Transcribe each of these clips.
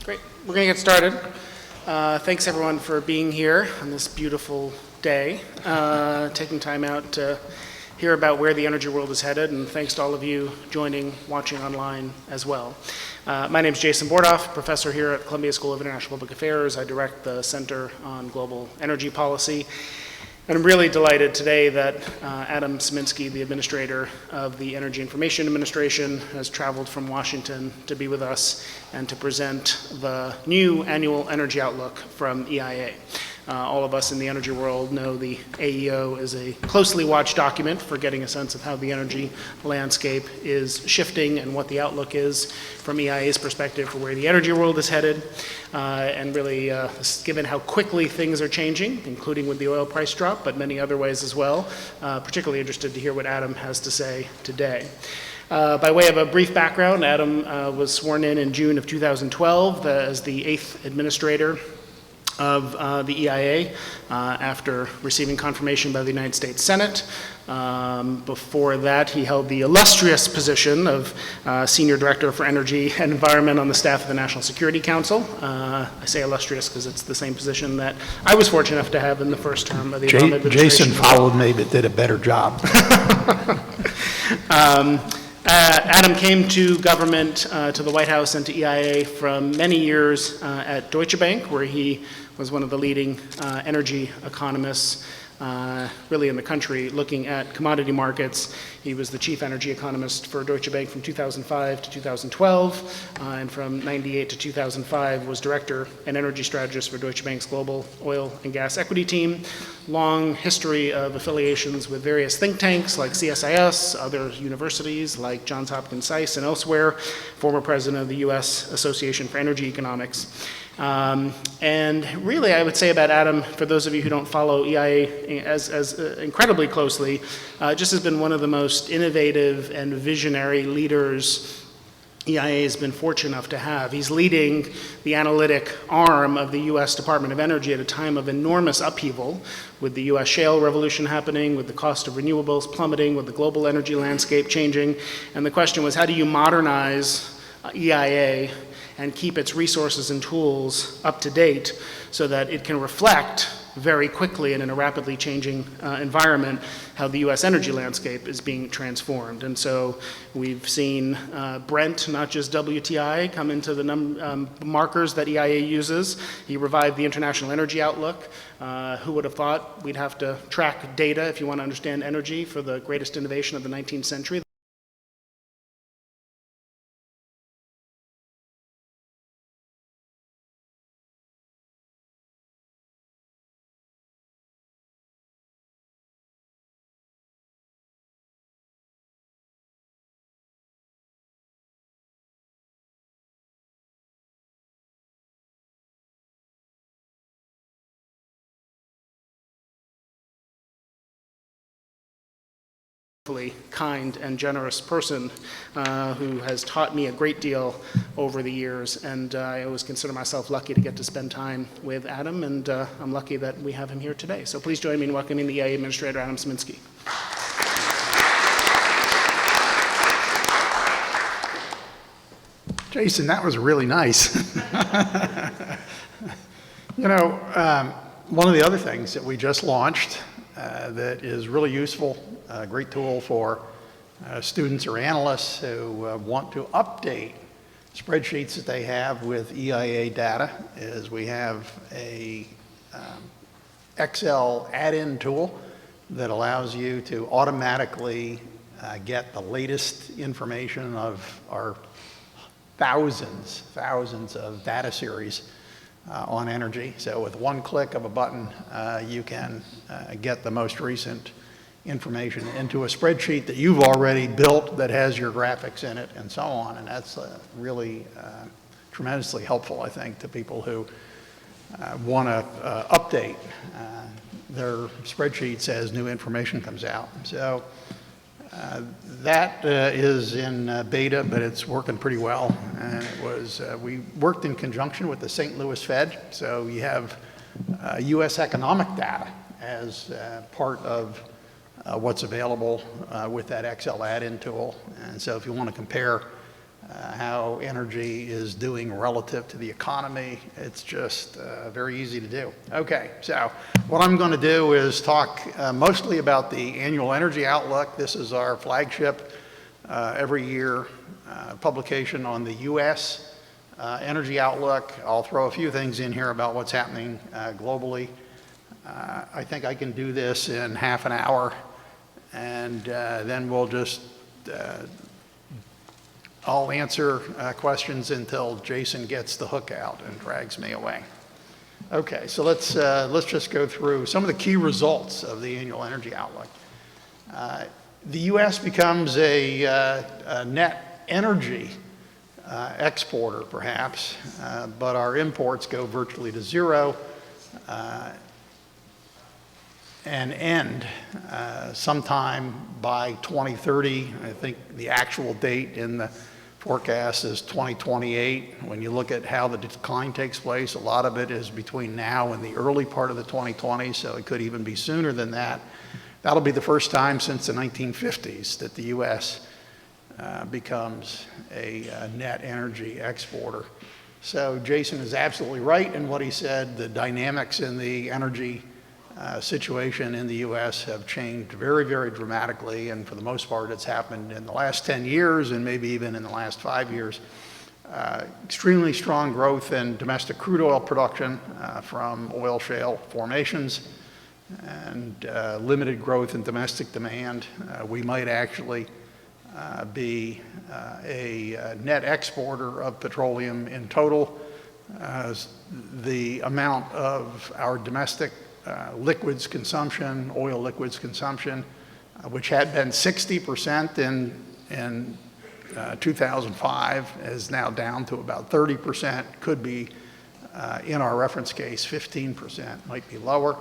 Great. We're going to get started. Thanks everyone for being here on this beautiful day, taking time out to hear about where the energy world is headed, and thanks to all of you joining, watching online as well. My name is Jason Bordoff, professor here at Columbia School of International Public Affairs. I direct the Center on Global Energy Policy. And I'm really delighted today that Adam Sieminski, the administrator of the Energy Information Administration, has traveled from Washington to be with us and to present the new Annual Energy Outlook from EIA. All of us in the energy world know the AEO is a closely watched document for getting a sense of how the energy landscape is shifting and what the outlook is from EIA's perspective for where the energy world is headed. And really, given how quickly things are changing, including with the oil price drop, but many other ways as well, particularly interested to hear what Adam has to say today. By way of a brief background, Adam was sworn in June of 2012 as the 8th administrator of the EIA after receiving confirmation by the United States Senate. Before that, he held the illustrious position of Senior Director for Energy and Environment on the staff of the National Security Council. I say illustrious because it's the same position that I was fortunate enough to have in the first term of the Obama administration. Jason followed me but did a better job. Adam came to government, to the White House and to EIA from many years at Deutsche Bank, where he was one of the leading energy economists really in the country looking at commodity markets. He was the chief energy economist for Deutsche Bank from 2005 to 2012, and from 98 to 2005 was director and energy strategist for Deutsche Bank's global oil and gas equity team. Long history of affiliations with various think tanks like CSIS, other universities like Johns Hopkins SAIS and elsewhere, former president of the U.S. Association for Energy Economics. And really, I would say about Adam, for those of you who don't follow EIA as incredibly closely, just has been one of the most innovative and visionary leaders EIA has been fortunate enough to have. He's leading the analytic arm of the U.S. Department of Energy at a time of enormous upheaval, with the U.S. shale revolution happening, with the cost of renewables plummeting, with the global energy landscape changing. And the question was, how do you modernize EIA and keep its resources and tools up to date so that it can reflect very quickly and in a rapidly changing environment how the U.S. energy landscape is being transformed. And so we've seen Brent, not just WTI, come into the markers that EIA uses. He revived the International Energy Outlook. Who would have thought we'd have to track data if you want to understand energy for the greatest innovation of the 19th century? Kind and generous person who has taught me a great deal over the years, and I always consider myself lucky to get to spend time with Adam, and I'm lucky that we have him here today. So please join me in welcoming the EIA Administrator, Adam Sieminski. Jason, that was really nice. You know, one of the other things that we just launched that is really useful, a great tool for students or analysts who want to update spreadsheets that they have with EIA data, is we have a Excel add-in tool that allows you to automatically get the latest information of our thousands of data series on energy. So with one click of a button, you can get the most recent information into a spreadsheet that you've already built that has your graphics in it and so on. And that's really tremendously helpful, I think, to people who want to update their spreadsheets as new information comes out. So that is in beta, but it's working pretty well. And it was, we worked in conjunction with the St. Louis Fed, so you have U.S. economic data as part of what's available with that Excel add-in tool. And so if you want to compare how energy is doing relative to the economy. It's just very easy to do. Okay, so what I'm going to do is talk mostly about the Annual Energy Outlook. This is our flagship every year publication on the U.S. Energy Outlook. I'll throw a few things in here about what's happening globally. I think I can do this in half an hour, and then we'll just I'll answer questions until Jason gets the hook out and drags me away. Okay, so let's just go through some of the key results of the Annual Energy Outlook. The U.S. becomes a net energy exporter, perhaps, but our imports go virtually to zero and end sometime by 2030. I think the actual date in the forecast is 2028. When you look at how the decline takes place, a lot of it is between now and the early part of the 2020s, so it could even be sooner than that. That'll be the first time since the 1950s that the U.S. Becomes a net energy exporter. So Jason is absolutely right in what he said. The dynamics in the energy situation in the U.S. have changed very, very dramatically, and for the most part it's happened in the last 10 years and maybe even in the last 5 years. Extremely strong growth in domestic crude oil production from oil shale formations, and limited growth in domestic demand. We might actually be a net exporter of petroleum in total. The amount of our domestic liquids consumption, oil liquids consumption, which had been 60% in 2005, is now down to about 30%, could be, in our reference case, 15%, might be lower.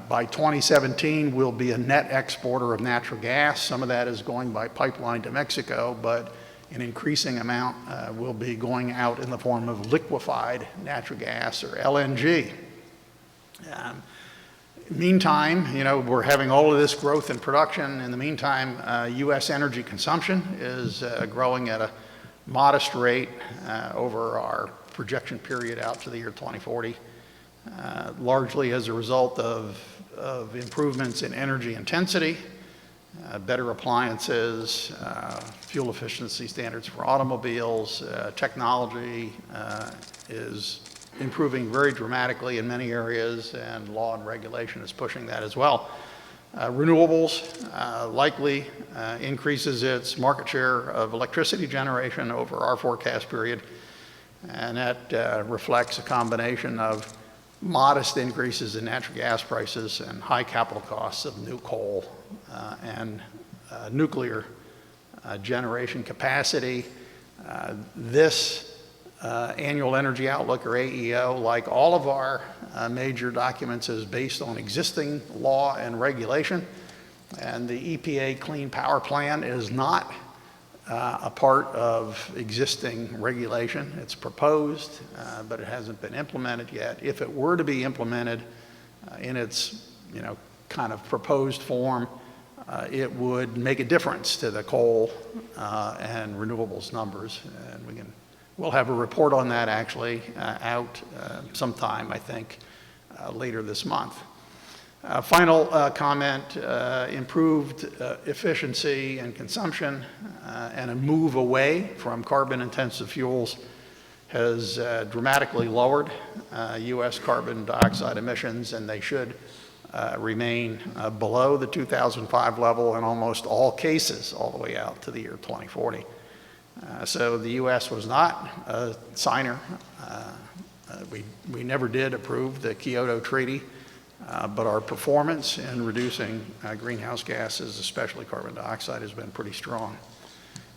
By 2017, we'll be a net exporter of natural gas. Some of that is going by pipeline to Mexico, but an increasing amount will be going out in the form of liquefied natural gas, or LNG. Meantime, you know, we're having all of this growth in production. In the meantime, U.S. energy consumption is growing at a modest rate over our projection period out to the year 2040, largely as a result of improvements in energy intensity, better appliances, fuel efficiency standards for automobiles. Technology is improving very dramatically in many areas, and law and regulation is pushing that as well. Renewables likely increases its market share of electricity generation over our forecast period, and that reflects a combination of modest increases in natural gas prices and high capital costs of new coal and nuclear generation capacity. This Annual Energy Outlook, or AEO, like all of our major documents, is based on existing law and regulation. And the EPA Clean Power Plan is not a part of existing regulation. It's proposed, but it hasn't been implemented yet. If it were to be implemented in its, kind of proposed form, it would make a difference to the coal and renewables numbers, and we'll have a report on that actually out sometime, I think, later this month. Final comment, improved efficiency and consumption and a move away from carbon-intensive fuels has dramatically lowered U.S. carbon dioxide emissions, and they should remain below the 2005 level in almost all cases all the way out to the year 2040. So the U.S. was not a signer. We never did approve the Kyoto Treaty, but our performance in reducing greenhouse gases, especially carbon dioxide, has been pretty strong.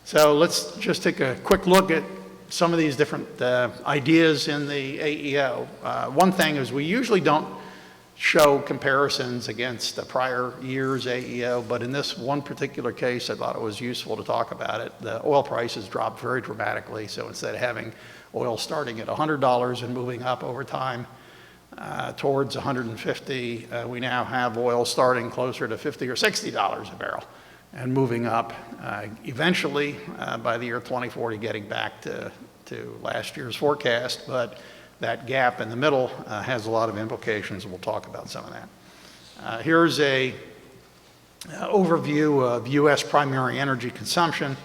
So let's just take a quick look at some of these different ideas in the AEO. One thing is we usually don't show comparisons against the prior year's AEO, but in this one particular case, I thought it was useful to talk about it. The oil prices dropped very dramatically, so instead of having oil starting at $100 and moving up over time towards $150, we now have oil starting closer to $50 or $60 a barrel. and moving up, eventually by the year 2040 getting back to last year's forecast, but that gap in the middle has a lot of implications, and we'll talk about some of that. Here's a overview of U.S. primary energy consumption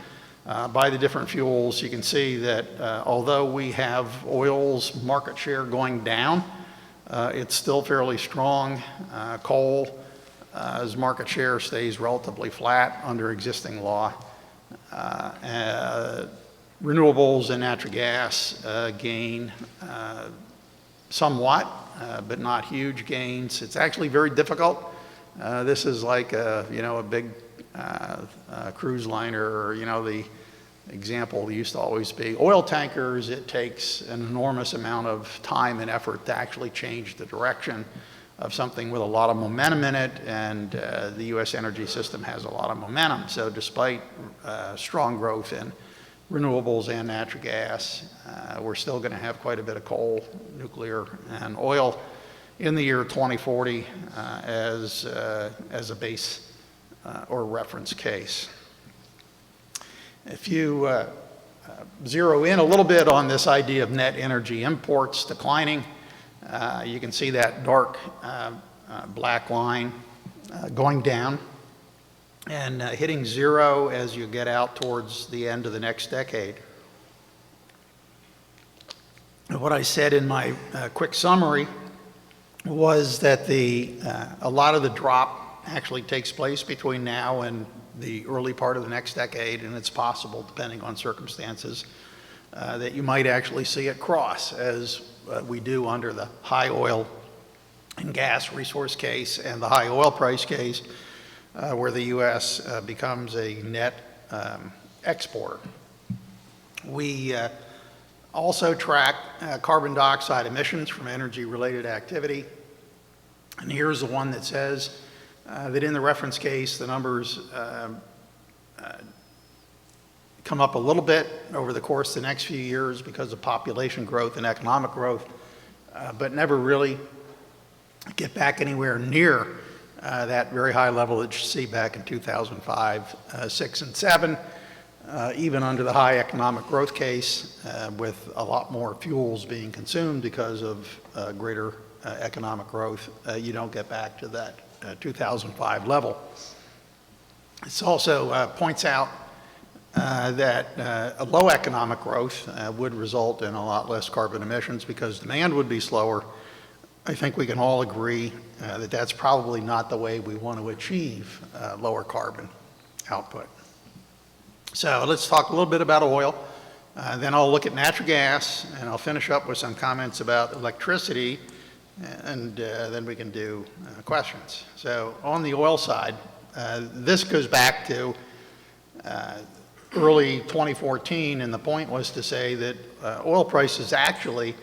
by the different fuels. You can see that although we have oil's market share going down, it's still fairly strong. Coal's market share stays relatively flat under existing law. Renewables and natural gas gain somewhat, but not huge gains. It's actually very difficult. This is like a big cruise liner, or the example used to always be oil tankers. It takes an enormous amount of time and effort to actually change the direction of something with a lot of momentum in it, and the U.S. energy system has a lot of momentum. So despite strong growth in renewables and natural gas, we're still going to have quite a bit of coal, nuclear, and oil in the year 2040 as a base or reference case. If you zero in a little bit on this idea of net energy imports declining, you can see that dark black line going down and hitting zero as you get out towards the end of the next decade. What I said in my quick summary was that a lot of the drop actually takes place between now and the early part of the next decade, and it's possible, depending on circumstances, that you might actually see it cross, as we do under the high oil and gas resource case and the high oil price case, where the U.S. becomes a net exporter. We also track carbon dioxide emissions from energy-related activity. And here's the one that says that in the reference case, the numbers come up a little bit over the course of the next few years because of population growth and economic growth, but never really get back anywhere near that very high level that you see back in 2005, 6, and 7. Even under the high economic growth case, with a lot more fuels being consumed because of greater economic growth, you don't get back to that 2005 level. This also points out that a low economic growth would result in a lot less carbon emissions because demand would be slower. I think we can all agree that that's probably not the way we want to achieve lower carbon output. So let's talk a little bit about oil, then I'll look at natural gas, and I'll finish up with some comments about electricity, and then we can do questions. So on the oil side, this goes back to early 2014, and the point was to say that oil prices actually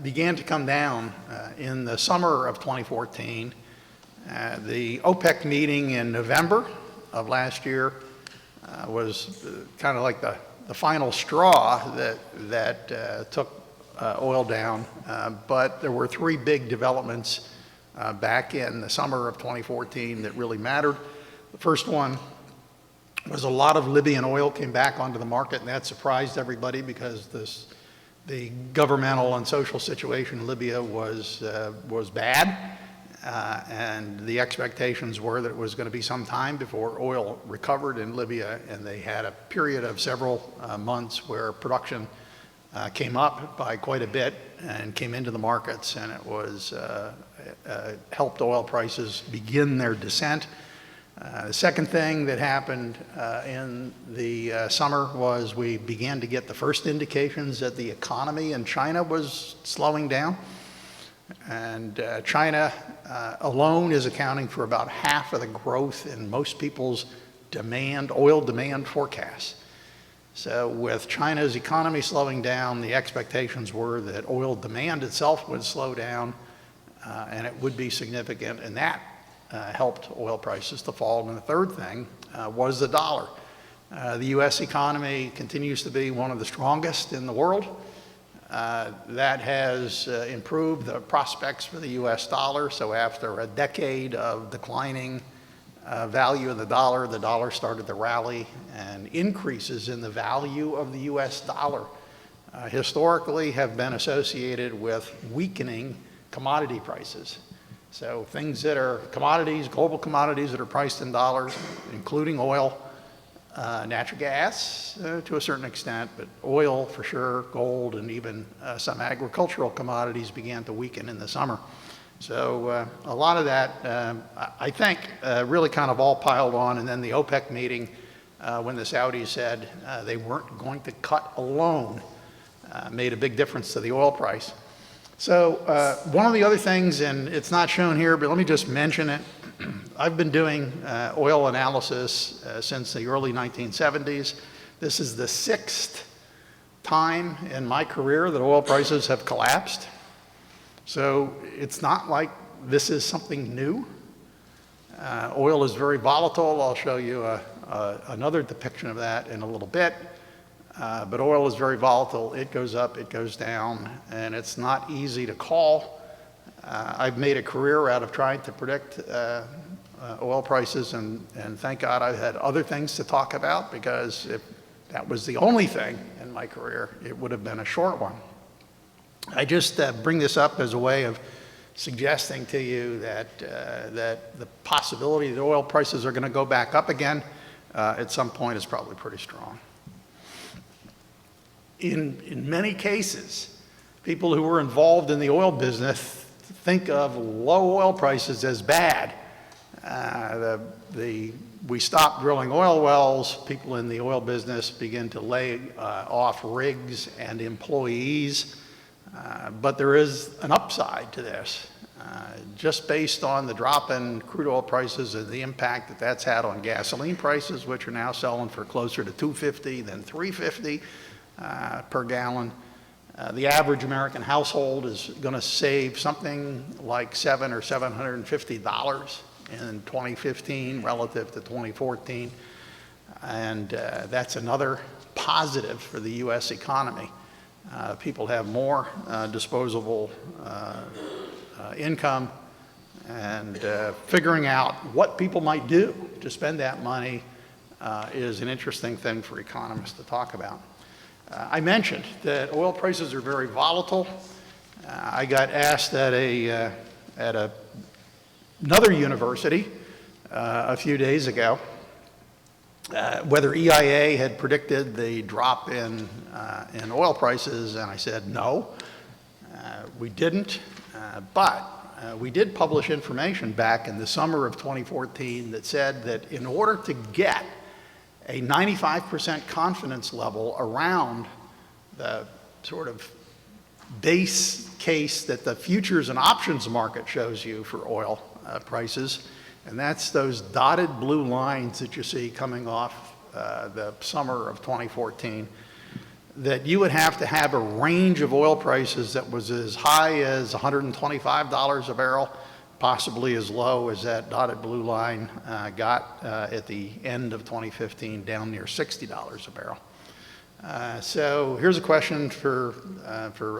began to come down in the summer of 2014. The OPEC meeting in November of last year was kind of like the final straw that took oil down, but there were three big developments back in the summer of 2014 that really mattered. The first one was a lot of Libyan oil came back onto the market, and that surprised everybody because the governmental and social situation in Libya was bad, and the expectations were that it was going to be some time before oil recovered in Libya, and they had a period of several months where production came up by quite a bit and came into the markets, and it was helped oil prices begin their descent. The second thing that happened in the summer was we began to get the first indications that the economy in China was slowing down. And China alone is accounting for about half of the growth in most people's oil demand forecasts. So with China's economy slowing down, the expectations were that oil demand itself would slow down, and it would be significant, and that helped oil prices to fall. And the third thing was the dollar. The U.S. economy continues to be one of the strongest in the world. That has improved the prospects for the U.S. dollar. So after a decade of declining value of the dollar started to rally, and increases in the value of the U.S. dollar historically have been associated with weakening commodity prices. So things that are commodities, global commodities that are priced in dollars, including oil, natural gas to a certain extent, but oil for sure, gold, and even some agricultural commodities began to weaken in the summer. So a lot of that, I think, really kind of all piled on. And then the OPEC meeting, when the Saudis said they weren't going to cut alone, made a big difference to the oil price. So one of the other things, and it's not shown here, but let me just mention it. I've been doing oil analysis since the early 1970s. This is the 6th time in my career that oil prices have collapsed. So it's not like this is something new. Oil is very volatile. I'll show you another depiction of that in a little bit. But oil is very volatile. It goes up, it goes down, and it's not easy to call. I've made a career out of trying to predict oil prices, and thank God I've had other things to talk about, because if that was the only thing in my career, it would have been a short one. I just bring this up as a way of suggesting to you that the possibility that oil prices are going to go back up again at some point is probably pretty strong. In many cases, people who were involved in the oil business think of low oil prices as bad. We stopped drilling oil wells. People in the oil business begin to lay off rigs and employees. But there is an upside to this. Just based on the drop in crude oil prices and the impact that that's had on gasoline prices, which are now selling for closer to $2.50 than $3.50 per gallon. The average American household is going to save something like $700 or $750 in 2015 relative to 2014. And that's another positive for the U.S. economy. People have more disposable income, and figuring out what people might do to spend that money is an interesting thing for economists to talk about. I mentioned that oil prices are very volatile. I got asked at another university a few days ago whether EIA had predicted the drop in oil prices, and I said no, we didn't, but we did publish information back in the summer of 2014 that said that in order to get a 95% confidence level around the sort of base case that the futures and options market shows you for oil prices, and that's those dotted blue lines that you see coming off the summer of 2014, that you would have to have a range of oil prices that was as high as $125 a barrel, possibly as low as that dotted blue line got at the end of 2015, down near $60 a barrel. So here's a question for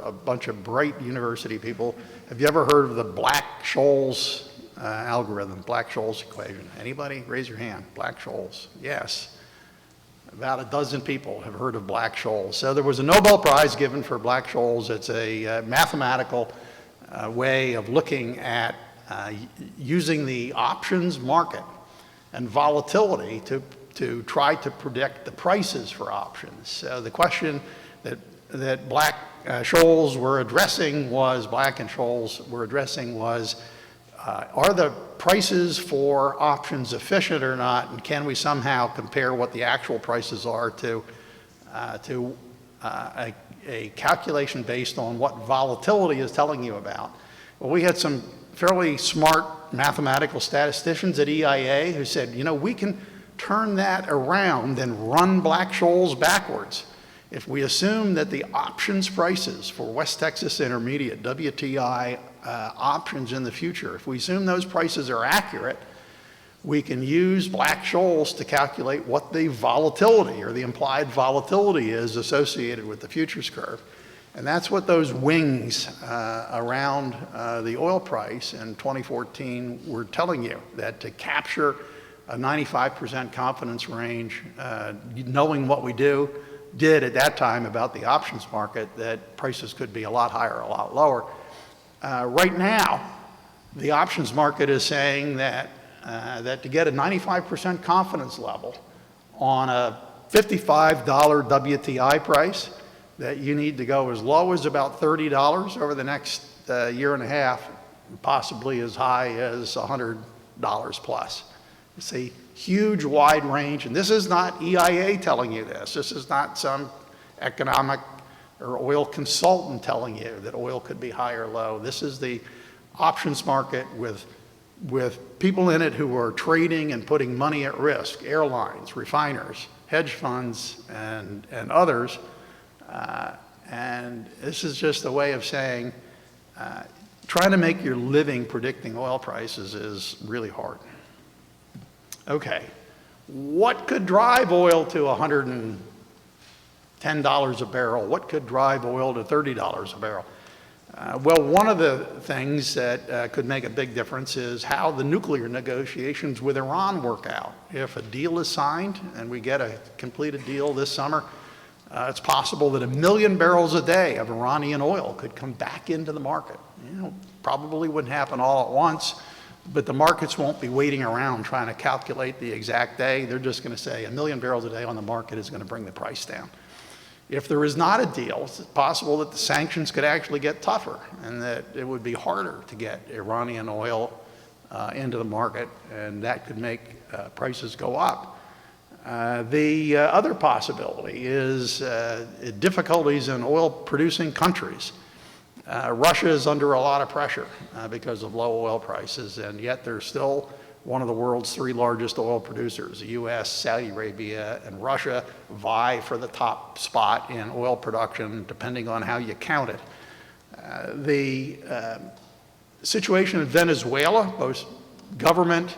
a bunch of bright university people. Have you ever heard of the Black-Scholes algorithm, Black-Scholes equation? Anybody? Raise your hand. Black-Scholes. Yes. About a dozen people have heard of Black-Scholes. So there was a Nobel Prize given for Black-Scholes. It's a mathematical way of looking at using the options market and volatility to try to predict the prices for options. So the question that Black and Scholes were addressing was, are the prices for options efficient or not, and can we somehow compare what the actual prices are to a calculation based on what volatility is telling you about? Well, we had some fairly smart mathematical statisticians at EIA who said, you know, we can turn that around and run Black-Scholes backwards. If we assume that the options prices for West Texas Intermediate, WTI options in the future, if we assume those prices are accurate, we can use Black-Scholes to calculate what the volatility or the implied volatility is associated with the futures curve. And that's what those wings around the oil price in 2014 were telling you, that to capture a 95% confidence range, knowing what we did at that time about the options market, that prices could be a lot higher, a lot lower. Right now, the options market is saying that to get a 95% confidence level on a $55 WTI price, that you need to go as low as about $30 over the next year and a half, possibly as high as $100 plus. It's a huge wide range, and this is not EIA telling you this. This is not some economic or oil consultant telling you that oil could be high or low. This is the options market with people in it who are trading and putting money at risk, airlines, refiners, hedge funds, and others. And this is just a way of saying, trying to make your living predicting oil prices is really hard. Okay, what could drive oil to $110 a barrel? What could drive oil to $30 a barrel? Well, one of the things that could make a big difference is how the nuclear negotiations with Iran work out. If a deal is signed and we get a completed deal this summer, it's possible that 1 million barrels a day of Iranian oil could come back into the market. Probably wouldn't happen all at once, but the markets won't be waiting around trying to calculate the exact day. They're just going to say 1 million barrels a day on the market is going to bring the price down. If there is not a deal, it's possible that the sanctions could actually get tougher and that it would be harder to get Iranian oil into the market, and that could make prices go up. The other possibility is difficulties in oil-producing countries. Russia is under a lot of pressure because of low oil prices, and yet they're still one of the world's 3 largest oil producers. The US, Saudi Arabia, and Russia vie for the top spot in oil production, depending on how you count it. The situation in Venezuela, both government,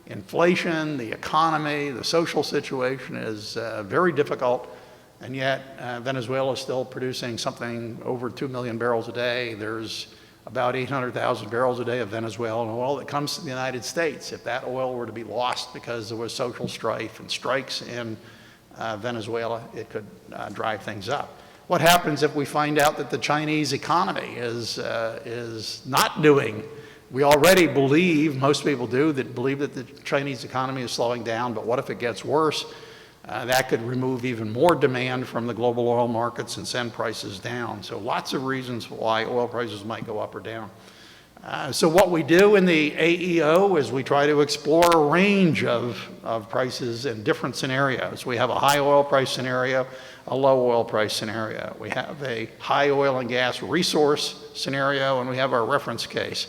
inflation, the economy, the social situation is very difficult, and yet Venezuela is still producing something over 2 million barrels a day. There's about 800,000 barrels a day of Venezuelan oil that comes to the United States. If that oil were to be lost because there was social strife and strikes in Venezuela, it could drive things up. What happens if we find out that the Chinese economy is not doing? We already believe, most people do, that believe that the Chinese economy is slowing down, but what if it gets worse? That could remove even more demand from the global oil markets and send prices down. So lots of reasons why oil prices might go up or down. So what we do in the AEO is we try to explore a range of prices in different scenarios. We have a high oil price scenario, a low oil price scenario. We have a high oil and gas resource scenario, and we have our reference case.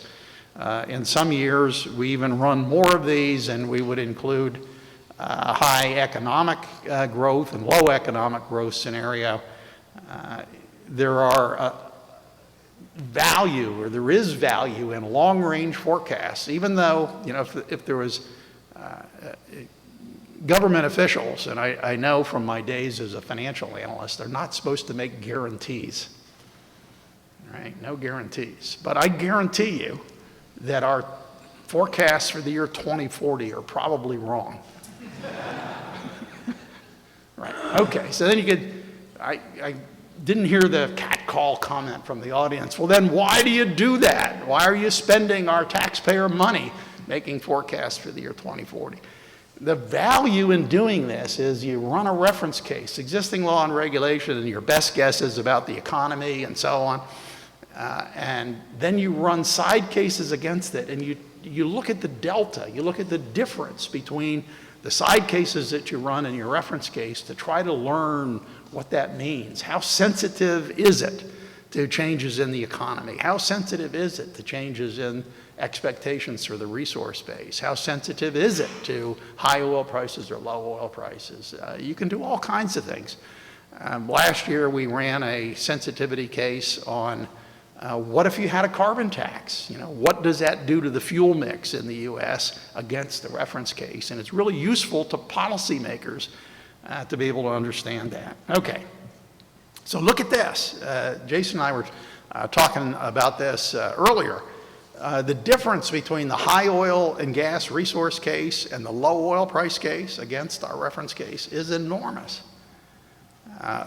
In some years, we even run more of these, and we would include high economic growth and low economic growth scenario. There is value in long-range forecasts, even though, if there was government officials, and I know from my days as a financial analyst, they're not supposed to make guarantees, right? No guarantees. But I guarantee you that our forecasts for the year 2040 are probably wrong. Right. Okay. So then I didn't hear the cat call comment from the audience. Well, then why do you do that? Why are you spending our taxpayer money making forecasts for the year 2040? The value in doing this is you run a reference case, existing law and regulation, and your best guesses about the economy and so on. And then you run side cases against it, and you look at the delta, you look at the difference between the side cases that you run in your reference case to try to learn what that means. How sensitive is it to changes in the economy? How sensitive is it to changes in expectations for the resource base? How sensitive is it to high oil prices or low oil prices? You can do all kinds of things. Last year we ran a sensitivity case on what if you had a carbon tax? What does that do to the fuel mix in the U.S. against the reference case? And it's really useful to policymakers to be able to understand that. Okay, so look at this. Jason and I were talking about this earlier. The difference between the high oil and gas resource case and the low oil price case against our reference case is enormous.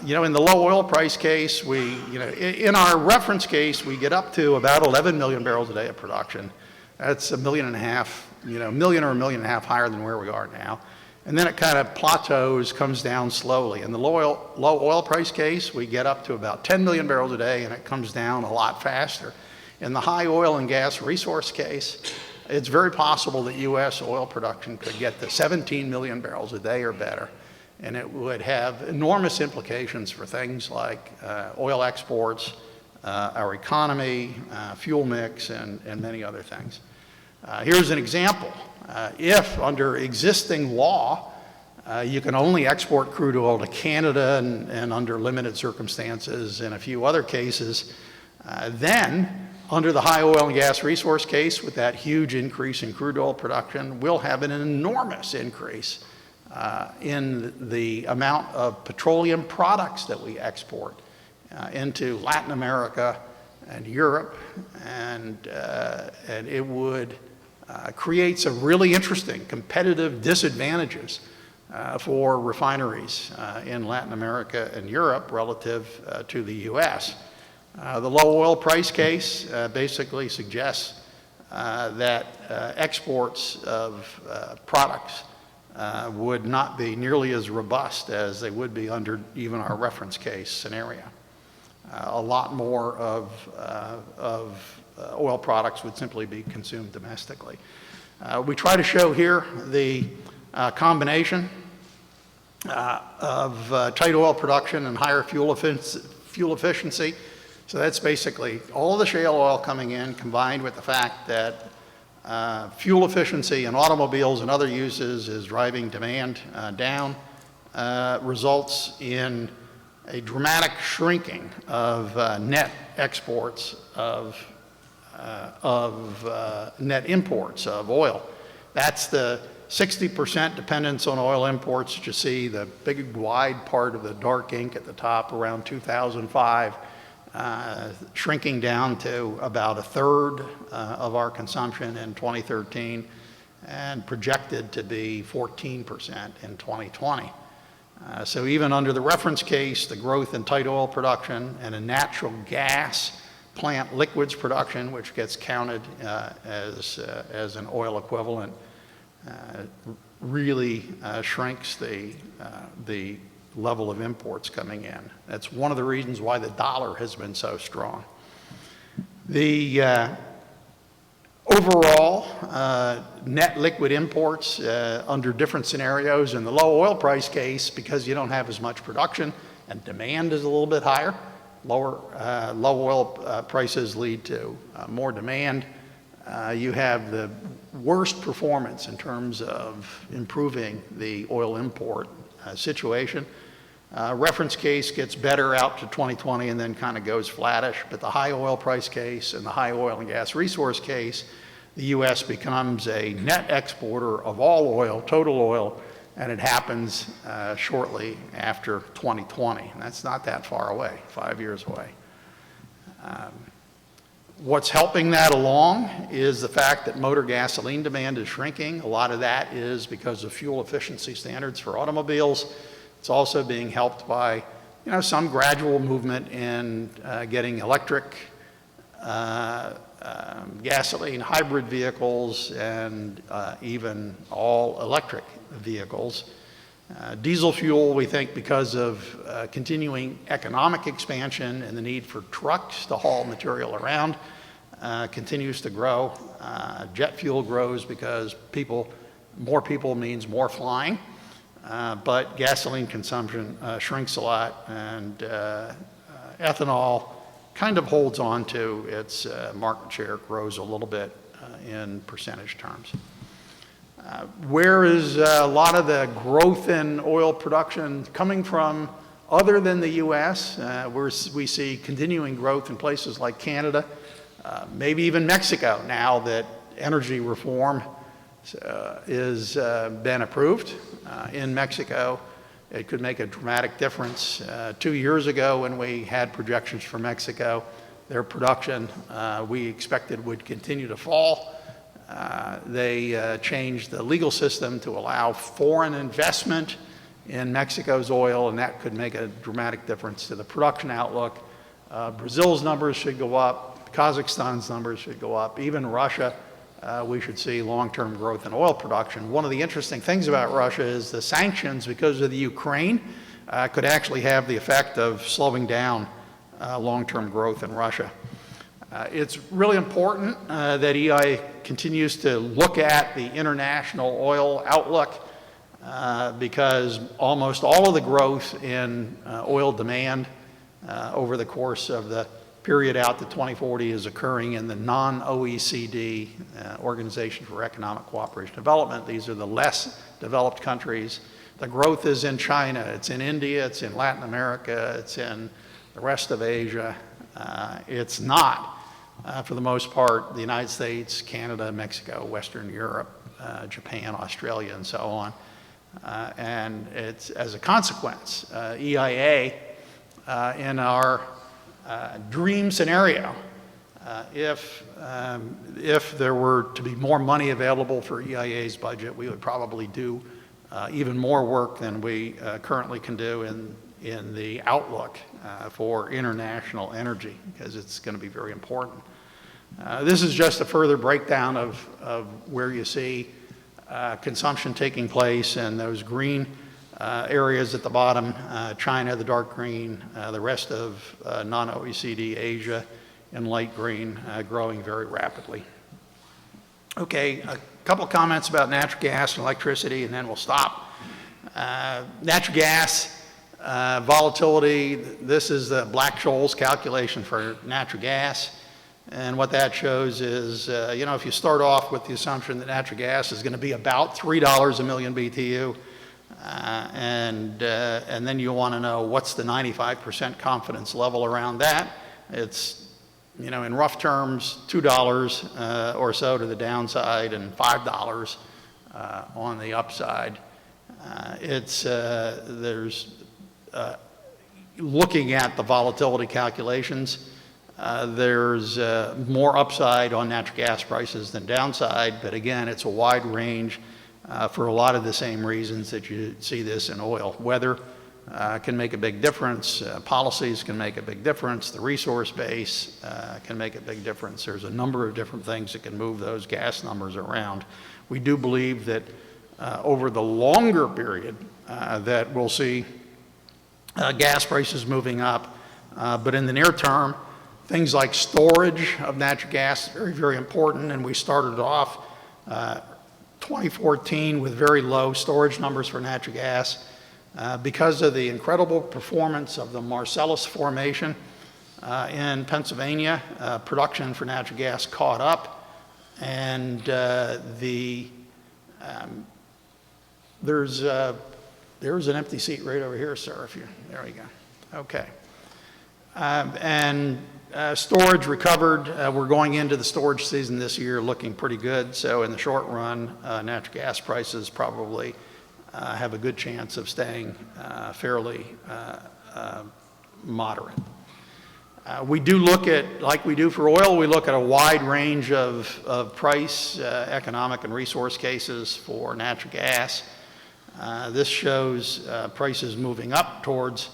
In the low oil price case, in our reference case, we get up to about 11 million barrels a day of production. That's 1.5 million, million or 1.5 million higher than where we are now. And then it kind of plateaus, comes down slowly. In the low oil price case, we get up to about 10 million barrels a day, and it comes down a lot faster. In the high oil and gas resource case, it's very possible that U.S. oil production could get to 17 million barrels a day or better. And it would have enormous implications for things like oil exports, our economy, fuel mix, and many other things. Here's an example. If under existing law, you can only export crude oil to Canada and under limited circumstances in a few other cases, then under the high oil and gas resource case, with that huge increase in crude oil production, we'll have an enormous increase in the amount of petroleum products that we export into Latin America and Europe, and it would create some really interesting competitive disadvantages for refineries in Latin America and Europe relative to the U.S. The low oil price case basically suggests that exports of products would not be nearly as robust as they would be under even our reference case scenario. A lot more of oil products would simply be consumed domestically. We try to show here the combination of tight oil production and higher fuel efficiency. So that's basically all the shale oil coming in combined with the fact that fuel efficiency in automobiles and other uses is driving demand down, results in a dramatic shrinking of net exports of net imports of oil. That's the 60% dependence on oil imports that you see, the big wide part of the dark ink at the top around 2005. Shrinking down to about 1/3 of our consumption in 2013 and projected to be 14% in 2020. So even under the reference case, the growth in tight oil production and in natural gas plant liquids production, which gets counted as an oil equivalent, really shrinks the level of imports coming in. That's one of the reasons why the dollar has been so strong. The overall net liquid imports under different scenarios in the low oil price case, because you don't have as much production and demand is a little bit higher, low oil prices lead to more demand. You have the worst performance in terms of improving the oil import situation. Reference case gets better out to 2020 and then kind of goes flattish, but the high oil price case and the high oil and gas resource case, the U.S. becomes a net exporter of all oil, total oil, and it happens shortly after 2020. And that's not that far away, 5 years away. What's helping that along is the fact that motor gasoline demand is shrinking. A lot of that is because of fuel efficiency standards for automobiles. It's also being helped by, some gradual movement in getting electric, gasoline hybrid vehicles, and even all electric vehicles. Diesel fuel, we think, because of continuing economic expansion and the need for trucks to haul material around, continues to grow. Jet fuel grows because more people means more flying. But gasoline consumption shrinks a lot, and ethanol kind of holds on to its market share, grows a little bit in percentage terms. Where is a lot of the growth in oil production coming from other than the U.S.? We see continuing growth in places like Canada, maybe even Mexico, now that energy reform is been approved in Mexico. It could make a dramatic difference. 2 years ago, when we had projections for Mexico, their production, we expected would continue to fall. They changed the legal system to allow foreign investment in Mexico's oil, and that could make a dramatic difference to the production outlook. Brazil's numbers should go up. Kazakhstan's numbers should go up. Even Russia, we should see long-term growth in oil production. One of the interesting things about Russia is the sanctions, because of the Ukraine, could actually have the effect of slowing down long-term growth in Russia. It's really important that EIA continues to look at the international oil outlook because almost all of the growth in oil demand over the course of the period out to 2040 is occurring in the non-OECD Organization for Economic Cooperation and Development. These are the less developed countries. The growth is in China, it's in India, it's in Latin America, it's in the rest of Asia. It's not, for the most part, the United States, Canada, Mexico, Western Europe, Japan, Australia, and so on. And it's, as a consequence, EIA, in our dream scenario, if there were to be more money available for EIA's budget, we would probably do even more work than we currently can do in the outlook for international energy, because it's going to be very important. This is just a further breakdown of where you see consumption taking place, and those green areas at the bottom, China, the dark green, the rest of non-OECD Asia in light green, growing very rapidly. Okay, a couple comments about natural gas and electricity, and then we'll stop. Natural gas volatility, this is the Black-Scholes calculation for natural gas. And what that shows is, you know, if you start off with the assumption that natural gas is going to be about $3 a million BTU, and then you want to know what's the 95% confidence level around that. It's, you know, in rough terms, $2 or so to the downside and $5 on the upside. Looking at the volatility calculations, there's more upside on natural gas prices than downside, but again, it's a wide range for a lot of the same reasons that you see this in oil. Weather can make a big difference, policies can make a big difference, the resource base can make a big difference. There's a number of different things that can move those gas numbers around. We do believe that over the longer period that we'll see gas prices moving up, but in the near term, things like storage of natural gas is very, very important, and we started off 2014 with very low storage numbers for natural gas. Because of the incredible performance of the Marcellus Formation in Pennsylvania, production for natural gas caught up, and there's an empty seat right over here, sir. There we go. Okay. Storage recovered. We're going into the storage season this year looking pretty good. So in the short run, natural gas prices probably have a good chance of staying fairly moderate. We do look at, like we do for oil, we look at a wide range of price, economic and resource cases for natural gas. This shows prices moving up towards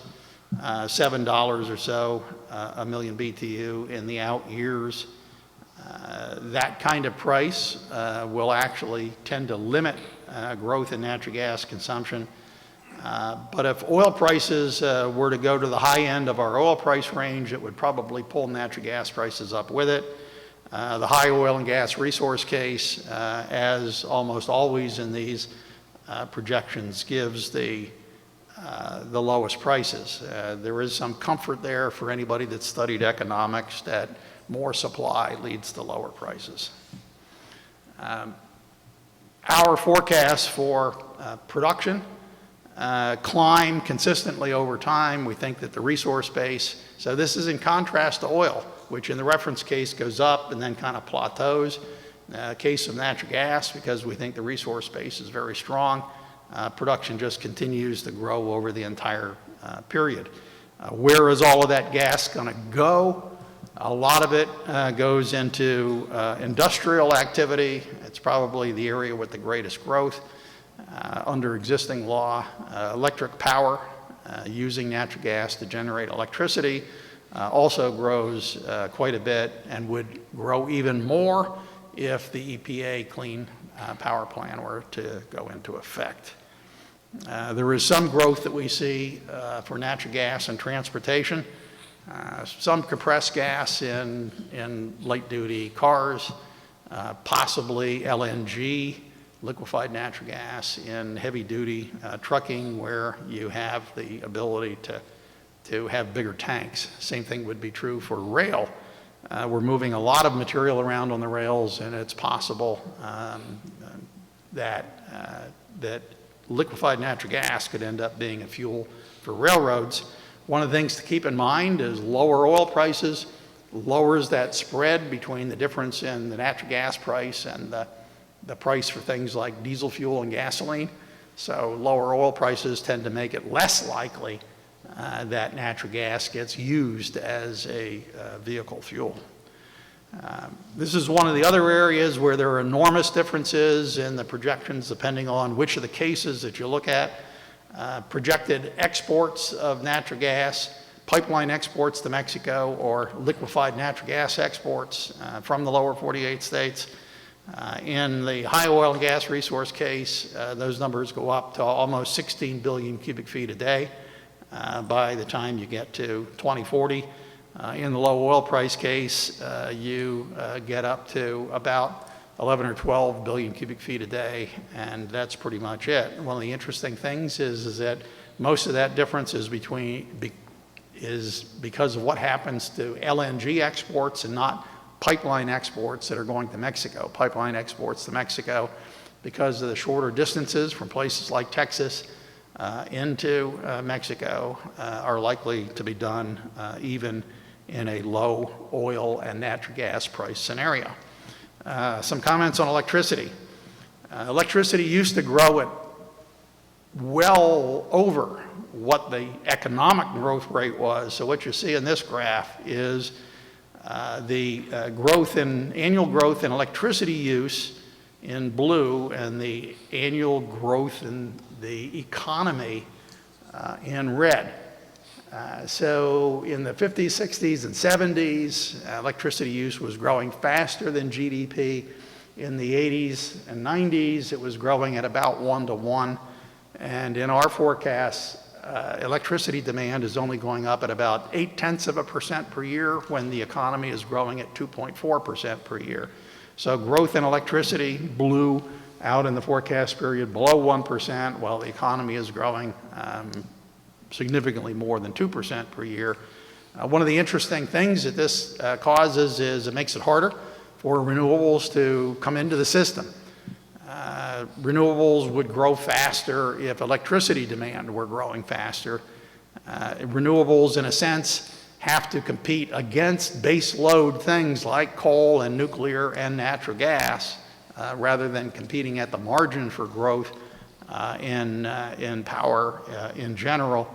$7 or so a million BTU in the out years. That kind of price will actually tend to limit growth in natural gas consumption. But if oil prices were to go to the high end of our oil price range, it would probably pull natural gas prices up with it. The high oil and gas resource case, as almost always in these projections, gives the lowest prices. There is some comfort there for anybody that studied economics that more supply leads to lower prices. Our forecast for production climb consistently over time. We think that the resource base, so this is in contrast to oil, which in the reference case goes up and then kind of plateaus. Case of natural gas, because we think the resource base is very strong, production just continues to grow over the entire period. Where is all of that gas going to go? A lot of it goes into industrial activity. It's probably the area with the greatest growth under existing law. Electric power, using natural gas to generate electricity, also grows quite a bit and would grow even more if the EPA Clean Power Plan were to go into effect. There is some growth that we see for natural gas and transportation. Some compressed gas in light-duty cars, possibly LNG, liquefied natural gas, in heavy-duty trucking where you have the ability to have bigger tanks. Same thing would be true for rail. We're moving a lot of material around on the rails, and it's possible that liquefied natural gas could end up being a fuel for railroads. One of the things to keep in mind is lower oil prices lowers that spread between the difference in the natural gas price and the price for things like diesel fuel and gasoline. So lower oil prices tend to make it less likely that natural gas gets used as a vehicle fuel. This is one of the other areas where there are enormous differences in the projections depending on which of the cases that you look at. Projected exports of natural gas, pipeline exports to Mexico, or liquefied natural gas exports from the lower 48 states. In the high oil and gas resource case, those numbers go up to almost 16 billion cubic feet a day by the time you get to 2040. In the low oil price case, you get up to about 11 or 12 billion cubic feet a day, and that's pretty much it. One of the interesting things is that most of that difference is because of what happens to LNG exports and not pipeline exports that are going to Mexico. Pipeline exports to Mexico, because of the shorter distances from places like Texas into Mexico, are likely to be done even in a low oil and natural gas price scenario. Some comments on electricity. Electricity used to grow at well over what the economic growth rate was. So what you see in this graph is the annual growth in electricity use in blue, and the annual growth in the economy in red. So in the 50s, 60s, and 70s, electricity use was growing faster than GDP. In the 80s and 90s, it was growing at about 1 to 1. And in our forecasts, electricity demand is only going up at about 0.8% per year when the economy is growing at 2.4% per year. So growth in electricity, blue, out in the forecast period below 1%, while the economy is growing significantly more than 2% per year. One of the interesting things that this causes is it makes it harder for renewables to come into the system. Renewables would grow faster if electricity demand were growing faster. Renewables, in a sense, have to compete against base load things like coal and nuclear and natural gas, rather than competing at the margin for growth in power in general.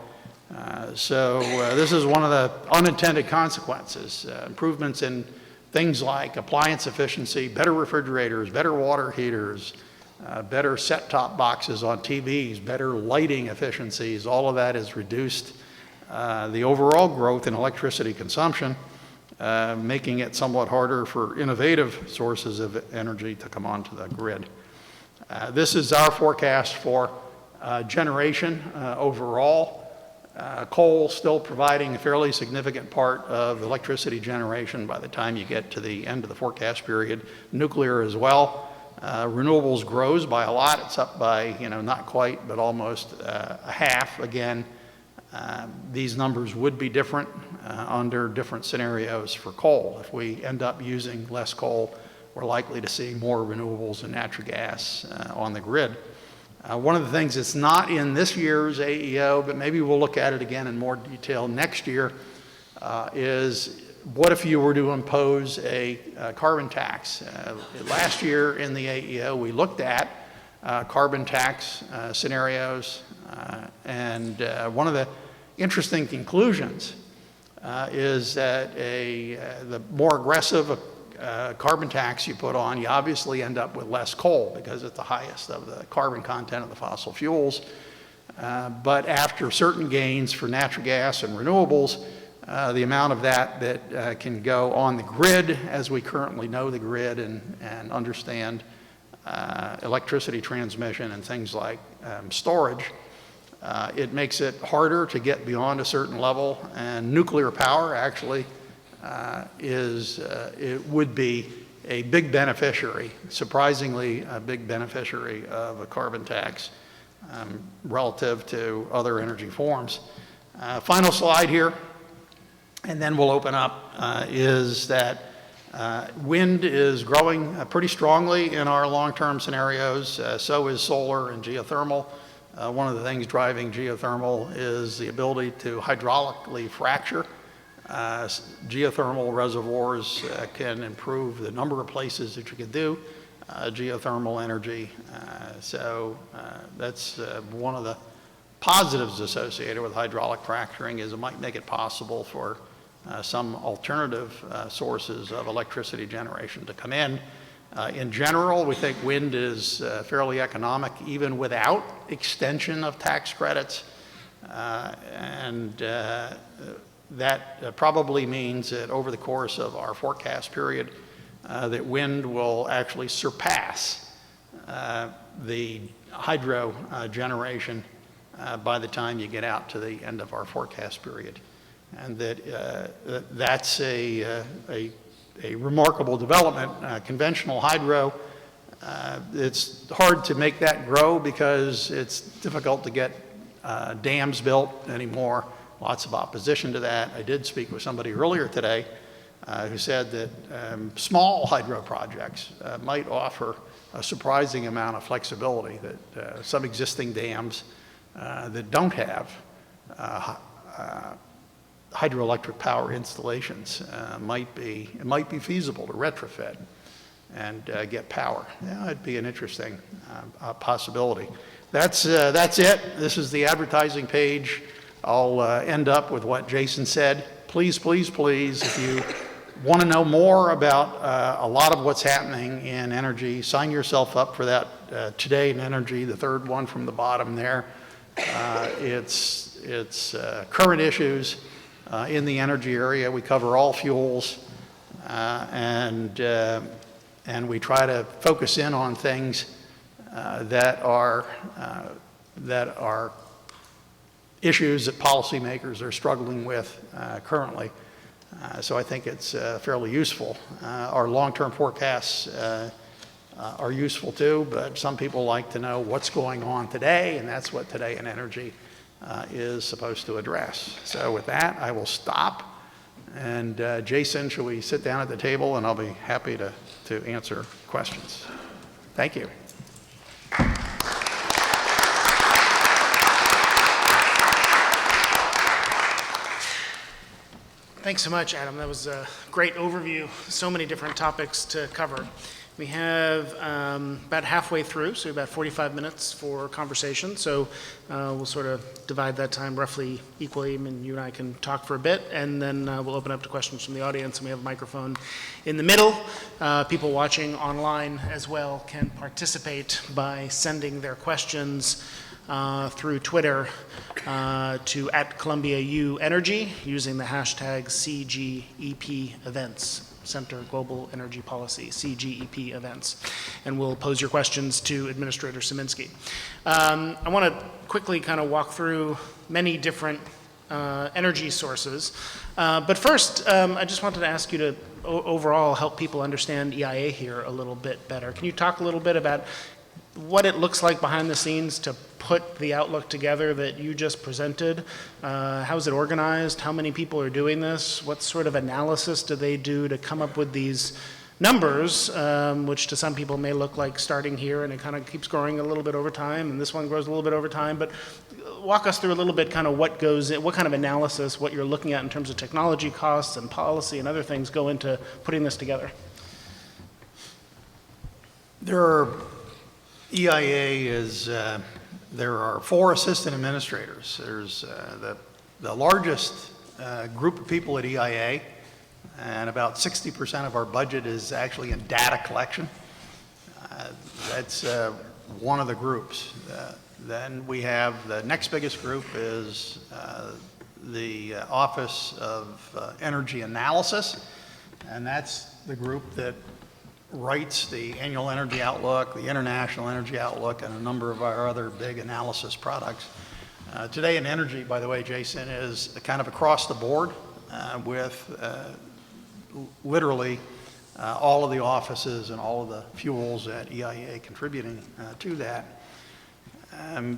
So this is one of the unintended consequences. Improvements in things like appliance efficiency, better refrigerators, better water heaters, better set-top boxes on TVs, better lighting efficiencies, all of that has reduced the overall growth in electricity consumption, making it somewhat harder for innovative sources of energy to come onto the grid. This is our forecast for generation overall. Coal still providing a fairly significant part of electricity generation by the time you get to the end of the forecast period. Nuclear as well. Renewables grows by a lot. It's up by, not quite, but almost a half. Again, these numbers would be different under different scenarios for coal. If we end up using less coal, we're likely to see more renewables and natural gas on the grid. One of the things that's not in this year's AEO, but maybe we'll look at it again in more detail next year, is what if you were to impose a carbon tax? Last year in the AEO, we looked at carbon tax scenarios, and one of the interesting conclusions is that the more aggressive carbon tax you put on, you obviously end up with less coal because it's the highest of the carbon content of the fossil fuels. But after certain gains for natural gas and renewables, the amount of that can go on the grid as we currently know the grid and understand electricity transmission and things like storage, it makes it harder to get beyond a certain level, and nuclear power actually it would be a big beneficiary, surprisingly a big beneficiary of a carbon tax relative to other energy forms. Final slide here, and then we'll open up, is that wind is growing pretty strongly in our long-term scenarios. So is solar and geothermal. One of the things driving geothermal is the ability to hydraulically fracture. Geothermal reservoirs can improve the number of places that you can do geothermal energy. So that's one of the positives associated with hydraulic fracturing, is it might make it possible for some alternative sources of electricity generation to come in. In general, we think wind is fairly economic even without extension of tax credits. And that probably means that over the course of our forecast period, that wind will actually surpass the hydro generation by the time you get out to the end of our forecast period. And that's a remarkable development. Conventional hydro, it's hard to make that grow because it's difficult to get dams built anymore. Lots of opposition to that. I did speak with somebody earlier today who said that small hydro projects might offer a surprising amount of flexibility, that some existing dams that don't have hydroelectric power installations it might be feasible to retrofit and get power. Yeah, it'd be an interesting possibility. That's it. This is the advertising page. I'll end up with what Jason said. Please, please, please, if you want to know more about a lot of what's happening in energy, sign yourself up for that Today in Energy, the third one from the bottom there. It's current issues in the energy area. We cover all fuels, and we try to focus in on things that are issues that policymakers are struggling with currently. So I think it's fairly useful. Our long-term forecasts are useful too, but some people like to know what's going on today, and that's what Today in Energy is supposed to address. So with that, I will stop. And Jason, shall we sit down at the table, and I'll be happy to answer questions. Thank you. Thanks so much, Adam. That was a great overview. So many different topics to cover. We have about halfway through, so about 45 minutes for conversation. So we'll sort of divide that time roughly equally. I mean, you and I can talk for a bit, and then we'll open up to questions from the audience. And we have a microphone in the middle. People watching online as well can participate by sending their questions through Twitter to @ColumbiaUEnergy using the hashtag CGEP events. Center Global Energy Policy, CGEP events. And we'll pose your questions to Administrator Sieminski. I want to quickly kind of walk through many different energy sources. But first, I just wanted to ask you to overall help people understand EIA here a little bit better. Can you talk a little bit about what it looks like behind the scenes to put the outlook together that you just presented? How is it organized? How many people are doing this? What sort of analysis do they do to come up with these numbers, which to some people may look like starting here and it kind of keeps growing a little bit over time, and this one grows a little bit over time. But walk us through a little bit kind of what goes in, what kind of analysis, what you're looking at in terms of technology costs and policy and other things go into putting this together. EIA is, there are 4 assistant administrators. There's the largest group of people at EIA, and about 60% of our budget is actually in data collection. That's one of the groups. Then we have the next biggest group is the Office of Energy Analysis, and that's the group that writes the Annual Energy Outlook, the International Energy Outlook, and a number of our other big analysis products. Today in energy, by the way, Jason, is kind of across the board with literally all of the offices and all of the fuels at EIA contributing to that.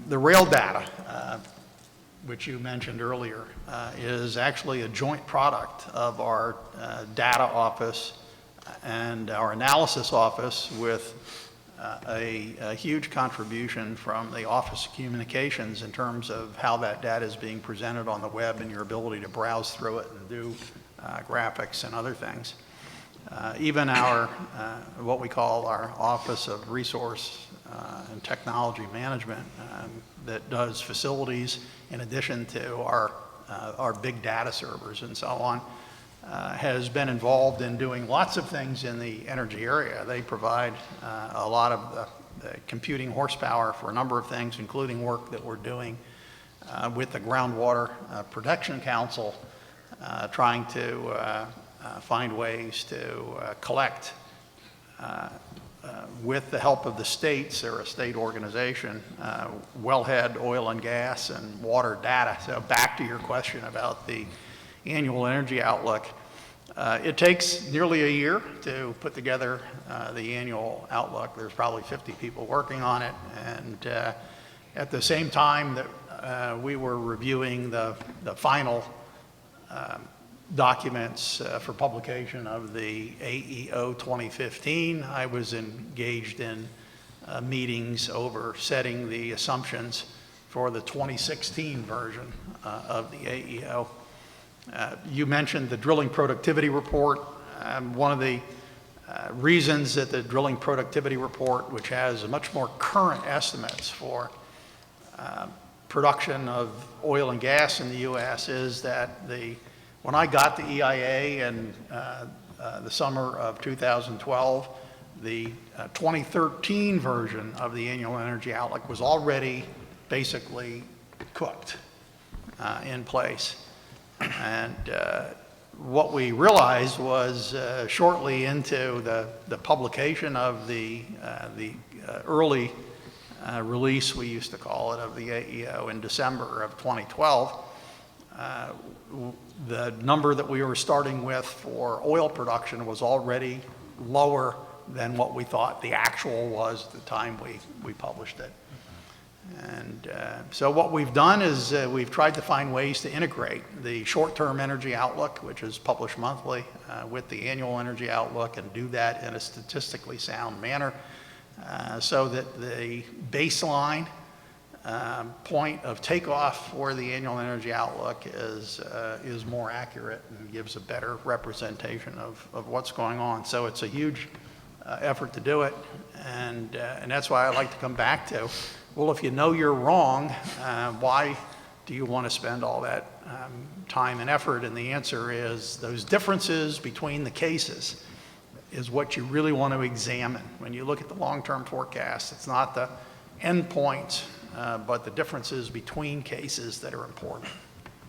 The rail data, which you mentioned earlier, is actually a joint product of our data office and our analysis office, with a huge contribution from the Office of Communications in terms of how that data is being presented on the web and your ability to browse through it and do graphics and other things. Even our, what we call our Office of Resource and Technology Management, that does facilities in addition to our big data servers and so on, has been involved in doing lots of things in the energy area. They provide a lot of the computing horsepower for a number of things, including work that we're doing with the Groundwater Protection Council, trying to find ways to collect, with the help of the states, they're a state organization, wellhead oil and gas and water data. So back to your question about the Annual Energy Outlook. It takes nearly a year to put together the Annual Outlook. There's probably 50 people working on it, and at the same time that we were reviewing the final documents for publication of the AEO 2015, I was engaged in meetings over setting the assumptions for the 2016 version of the AEO. You mentioned the drilling productivity report. One of the reasons that the drilling productivity report, which has much more current estimates for production of oil and gas in the U.S., is that when I got to EIA in the summer of 2012, the 2013 version of the Annual Energy Outlook was already basically cooked in place. And what we realized was shortly into the publication of the early release, we used to call it, of the AEO in December of 2012, the number that we were starting with for oil production was already lower than what we thought the actual was at the time we published it. And so what we've done is we've tried to find ways to integrate the short-term energy outlook, which is published monthly, with the Annual Energy Outlook, and do that in a statistically sound manner, so that the baseline point of takeoff for the Annual Energy Outlook is more accurate and gives a better representation of what's going on. So it's a huge effort to do it, and that's why I like to come back to, well, if you know you're wrong, why do you want to spend all that time and effort? And the answer is those differences between the cases is what you really want to examine. When you look at the long-term forecast, it's not the end points, but the differences between cases that are important.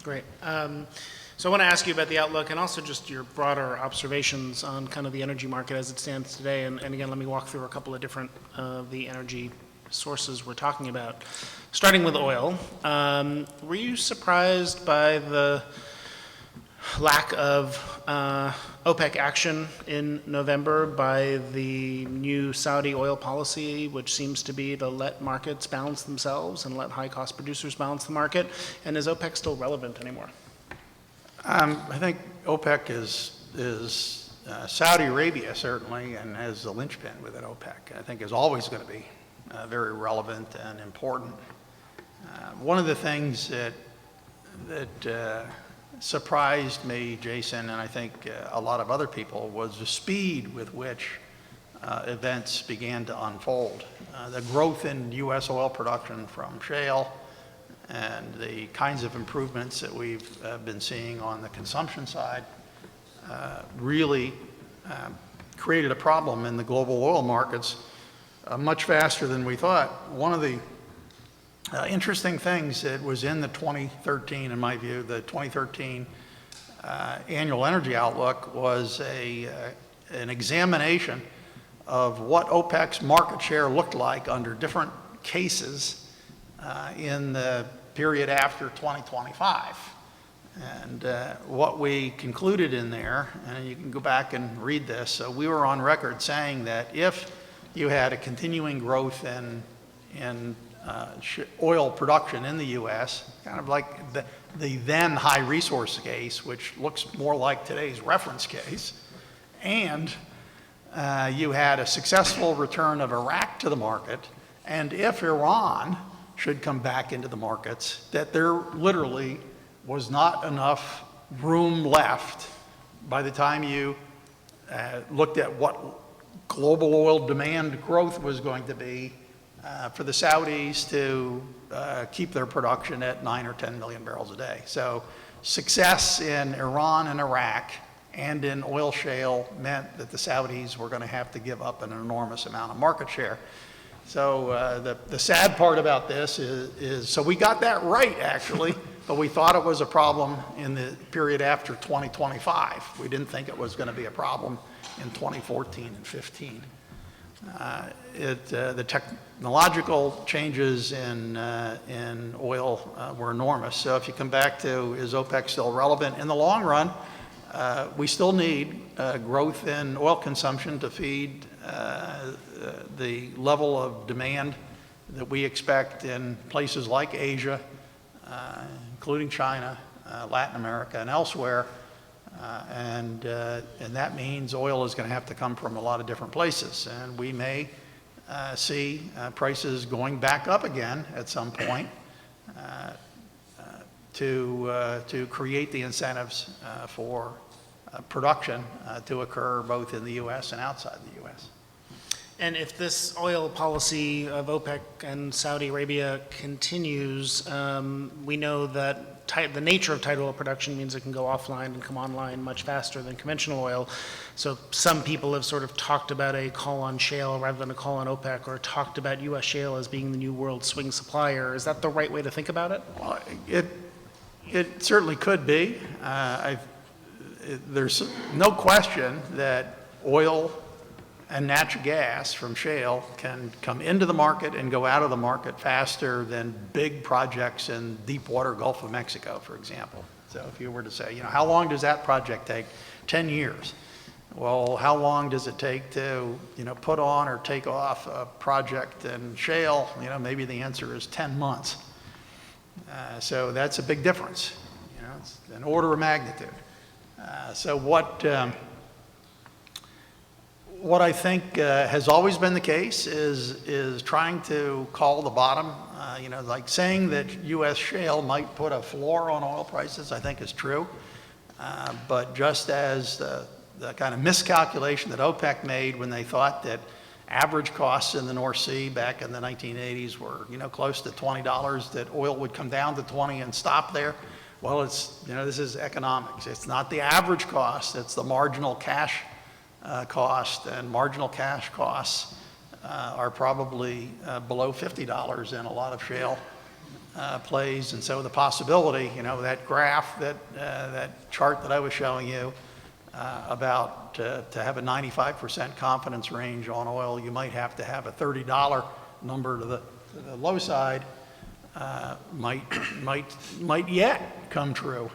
Great. So I want to ask you about the outlook and also just your broader observations on kind of the energy market as it stands today. And again, let me walk through a couple of different the energy sources we're talking about. Starting with oil, were you surprised by the lack of OPEC action in November, by the new Saudi oil policy, which seems to be to let markets balance themselves and let high-cost producers balance the market? And is OPEC still relevant anymore? I think OPEC is Saudi Arabia, certainly, and has the linchpin within OPEC, I think is always going to be very relevant and important. One of the things that surprised me, Jason, and I think a lot of other people, was the speed with which events began to unfold. The growth in U.S. oil production from shale and the kinds of improvements that we've been seeing on the consumption side really created a problem in the global oil markets much faster than we thought. One of the interesting things that was in the 2013, in my view, the 2013 Annual Energy Outlook was an examination of what OPEC's market share looked like under different cases in the period after 2025. And what we concluded in there, and you can go back and read this, so we were on record saying that if you had a continuing growth in oil production in the U.S., kind of like the then high resource case, which looks more like today's reference case, and you had a successful return of Iraq to the market, and if Iran should come back into the markets, that there literally was not enough room left by the time you looked at what global oil demand growth was going to be for the Saudis to keep their production at 9 or 10 million barrels a day. So success in Iran and Iraq and in oil shale meant that the Saudis were going to have to give up an enormous amount of market share. So the sad part about this is so we got that right, actually, but we thought it was a problem in the period after 2025. We didn't think it was going to be a problem in 2014 and 15. The technological changes in oil were enormous. So if you come back to, is OPEC still relevant? In the long run, we still need growth in oil consumption to feed the level of demand that we expect in places like Asia, including China, Latin America, and elsewhere. And that means oil is going to have to come from a lot of different places. And we may see prices going back up again at some point to create the incentives for production to occur both in the U.S. and outside the U.S. And if this oil policy of OPEC and Saudi Arabia continues, we know that the nature of tight oil production means it can go offline and come online much faster than conventional oil. So some people have sort of talked about a call on shale rather than a call on OPEC, or talked about U.S. shale as being the new world swing supplier. Is that the right way to think about it? Well, it certainly could be. There's no question that oil and natural gas from shale can come into the market and go out of the market faster than big projects in deep water Gulf of Mexico, for example. So if you were to say, how long does that project take? 10 years. Well, how long does it take to, put on or take off a project in shale? Maybe the answer is 10 months. So that's a big difference. It's an order of magnitude. So what I think has always been the case is trying to call the bottom. Like saying that U.S. shale might put a floor on oil prices, I think is true. But just as the kind of miscalculation that OPEC made when they thought that average costs in the North Sea back in the 1980s were, close to $20, that oil would come down to 20 and stop there. Well, this is economics. It's not the average cost, it's the marginal cash cost, and marginal cash costs are probably below $50 in a lot of shale plays. And so the possibility, that graph, that chart that I was showing you about to have a 95% confidence range on oil, you might have to have a $30 number to the low side, might yet come true.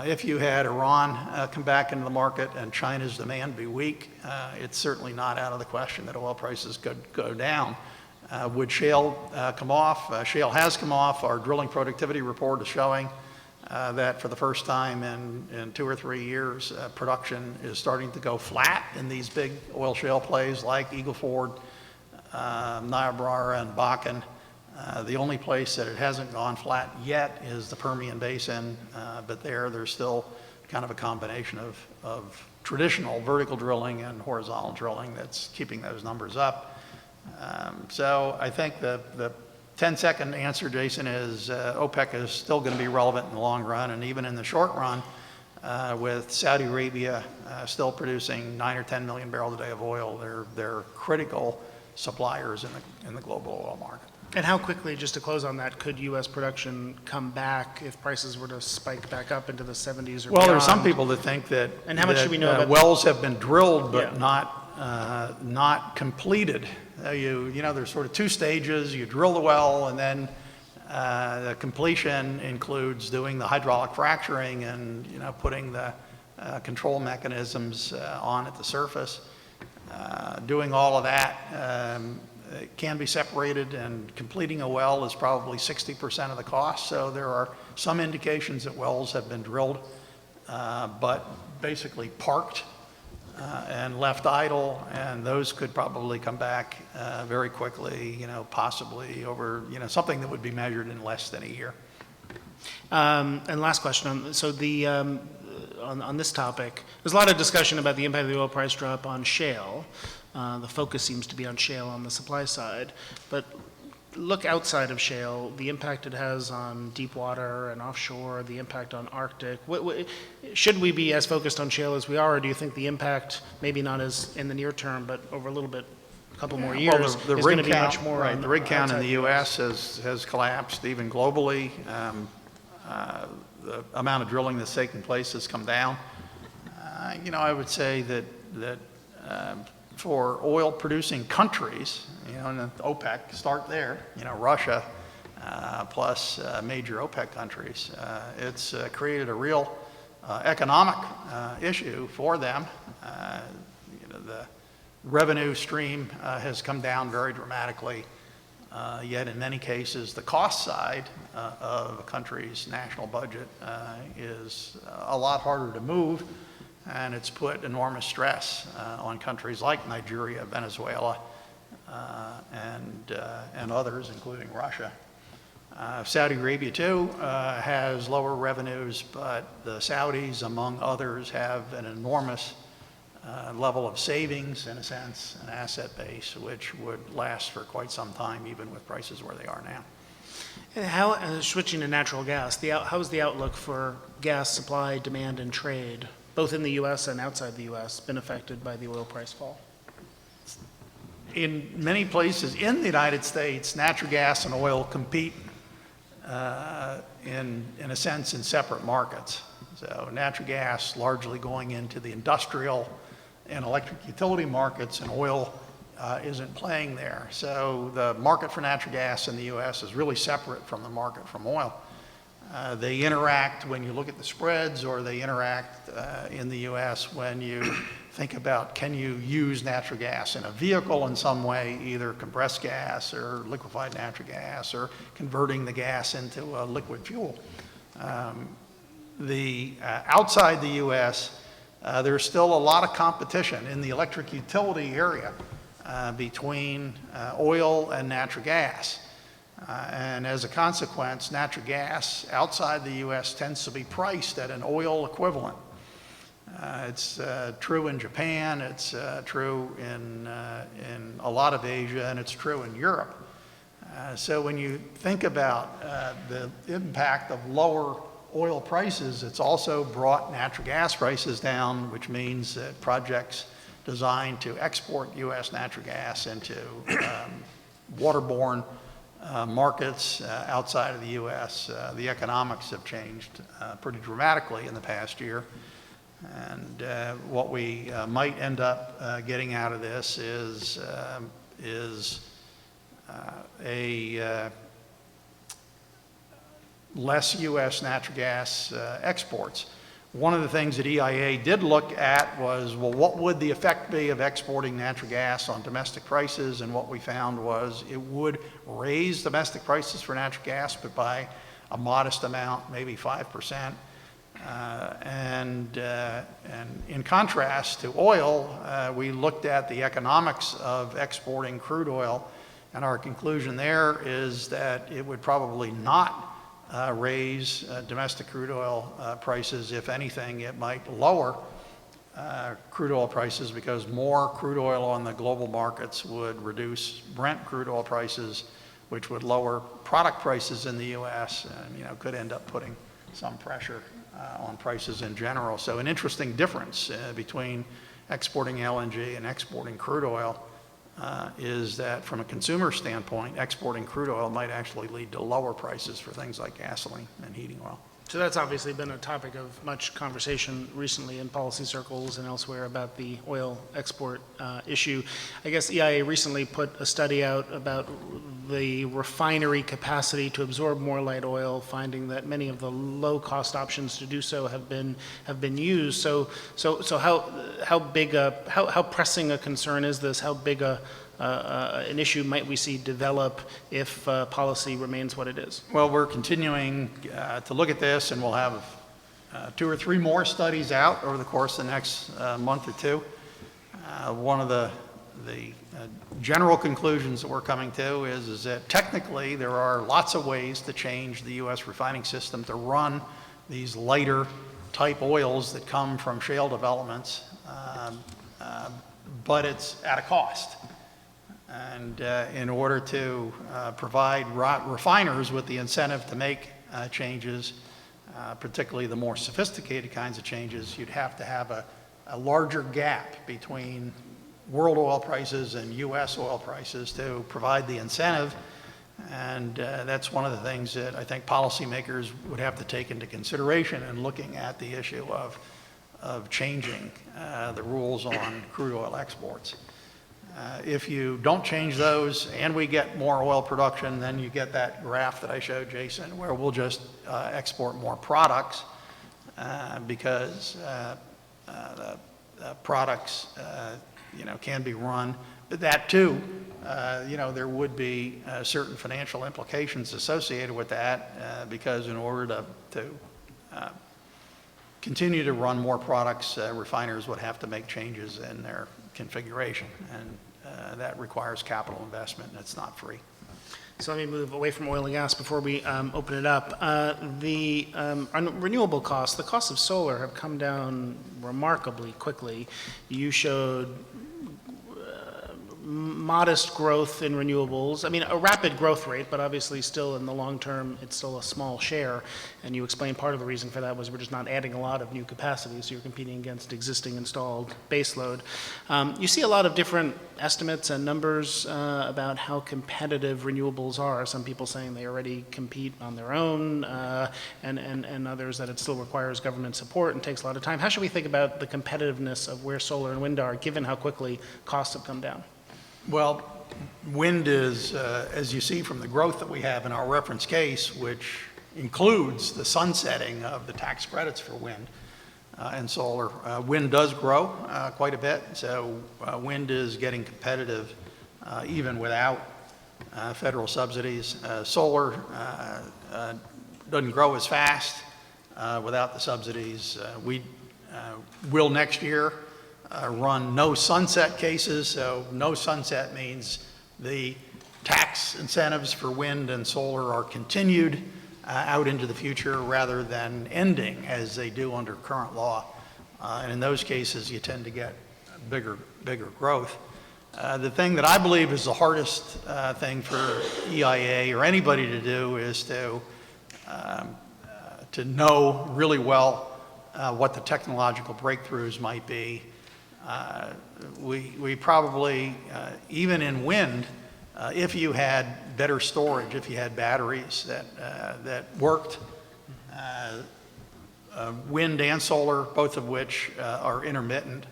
If you had Iran come back into the market and China's demand be weak, it's certainly not out of the question that oil prices could go down. Would shale come off? Shale has come off. Our drilling productivity report is showing that for the first time in 2 or 3 years, production is starting to go flat in these big oil shale plays like Eagle Ford, Niobrara, and Bakken. The only place that it hasn't gone flat yet is the Permian Basin, but there's still kind of a combination of traditional vertical drilling and horizontal drilling that's keeping those numbers up. So I think the 10-second answer, Jason, is OPEC is still going to be relevant in the long run, and even in the short run, with Saudi Arabia still producing 9 or 10 million barrels a day of oil, they're critical suppliers in the global oil market. And how quickly, just to close on that, could U.S. production come back if prices were to spike back up into the 70s or Well, there are beyond? some people that think that, And how much should we know about wells have been drilled but Yeah. not completed. You know, there's sort of two stages. You drill the well, and then the completion includes doing the hydraulic fracturing and, you know, putting the control mechanisms on at the surface. Doing all of that it can be separated, and completing a well is probably 60% of the cost. So there are some indications that wells have been drilled, but basically parked and left idle, and those could probably come back very quickly, you know, possibly over, you know, something that would be measured in less than a year. And last question, so on this topic, there's a lot of discussion about the impact of the oil price drop on shale. The focus seems to be on shale on the supply side, but look outside of shale, the impact it has on deep water and offshore, the impact on Arctic. Should we be as focused on shale as we are, or do you think the impact, maybe not as in the near term, but over a little bit, a couple more years, the is rig going to be count, much more right, on the rig count in outside the U.S. has collapsed even globally. The amount of drilling that's taking place has come down. You know, I would say that for oil-producing countries, you know, and OPEC, start there, you know, Russia plus major OPEC countries, it's created a real economic issue for them. You know, the revenue stream has come down very dramatically, yet in many cases the cost side of a country's national budget is a lot harder to move, and it's put enormous stress on countries like Nigeria, Venezuela, and others, including Russia. Saudi Arabia, too, has lower revenues, but the Saudis, among others, have an enormous level of savings, in a sense, an asset base, which would last for quite some time, even with prices where they are now. And how, switching to natural gas, how's the outlook for gas supply, demand, and trade, both in the U.S. and outside the U.S., been affected by the oil price fall? In many places in the United States, natural gas and oil compete in a sense in separate markets. So natural gas largely going into the industrial and electric utility markets, and oil isn't playing there. So the market for natural gas in the U.S. is really separate from the market from oil. They interact when you look at the spreads, or they interact in the U.S. when you think about, can you use natural gas in a vehicle in some way, either compressed gas or liquefied natural gas, or converting the gas into a liquid fuel. Outside the U.S., there's still a lot of competition in the electric utility area between oil and natural gas. And as a consequence, natural gas outside the U.S. tends to be priced at an oil equivalent. It's true in Japan, it's true in a lot of Asia, and it's true in Europe. So when you think about the impact of lower oil prices, it's also brought natural gas prices down, which means that projects designed to export U.S. natural gas into waterborne markets outside of the U.S., the economics have changed pretty dramatically in the past year. And what we might end up getting out of this is less U.S. natural gas exports. One of the things that EIA did look at was, well, what would the effect be of exporting natural gas on domestic prices? And what we found was it would raise domestic prices for natural gas, but by a modest amount, maybe 5%. And in contrast to oil, we looked at the economics of exporting crude oil, and our conclusion there is that it would probably not raise domestic crude oil prices. If anything, it might lower crude oil prices, because more crude oil on the global markets would reduce Brent crude oil prices, which would lower product prices in the U.S. and, could end up putting some pressure on prices in general. So an interesting difference between exporting LNG and exporting crude oil is that from a consumer standpoint, exporting crude oil might actually lead to lower prices for things like gasoline and heating oil. So that's obviously been a topic of much conversation recently in policy circles and elsewhere about the oil export issue. I guess EIA recently put a study out about the refinery capacity to absorb more light oil, finding that many of the low-cost options to do so have been used. So how pressing a concern is this? How big an issue might we see develop if policy remains what it is? Well, we're continuing to look at this, and we'll have 2 or 3 more studies out over the course of the next month or two. One of the general conclusions that we're coming to is that technically there are lots of ways to change the U.S. refining system to run these lighter type oils that come from shale developments, but it's at a cost. And in order to provide refiners with the incentive to make changes, particularly the more sophisticated kinds of changes, you'd have to have a larger gap between world oil prices and U.S. oil prices to provide the incentive. And that's one of the things that I think policymakers would have to take into consideration in looking at the issue of changing the rules on crude oil exports. If you don't change those and we get more oil production, then you get that graph that I showed Jason where we'll just export more products because the products can be run. But that too, there would be certain financial implications associated with that because in order to continue to run more products, refiners would have to make changes in their configuration, and that requires capital investment, and it's not free. So let me move away from oil and gas before we open it up. The renewable costs, the costs of solar have come down remarkably quickly. You showed modest growth in renewables. I mean, a rapid growth rate, but obviously still in the long term, it's still a small share. And you explained part of the reason for that was we're just not adding a lot of new capacity, so you're competing against existing installed baseload. You see a lot of different estimates and numbers about how competitive renewables are. Some people saying they already compete on their own, and others that it still requires government support and takes a lot of time. How should we think about the competitiveness of where solar and wind are, given how quickly costs have come down? Well, wind is, as you see from the growth that we have in our reference case, which includes the sunsetting of the tax credits for wind and solar, wind does grow quite a bit. So wind is getting competitive even without federal subsidies. Solar doesn't grow as fast without the subsidies. We will next year run no sunset cases. So no sunset means the tax incentives for wind and solar are continued out into the future rather than ending as they do under current law. And in those cases, you tend to get bigger growth. The thing that I believe is the hardest thing for EIA or anybody to do is to know really well what the technological breakthroughs might be. We probably, even in wind, if you had better storage, if you had batteries that worked, wind and solar, both of which are intermittent,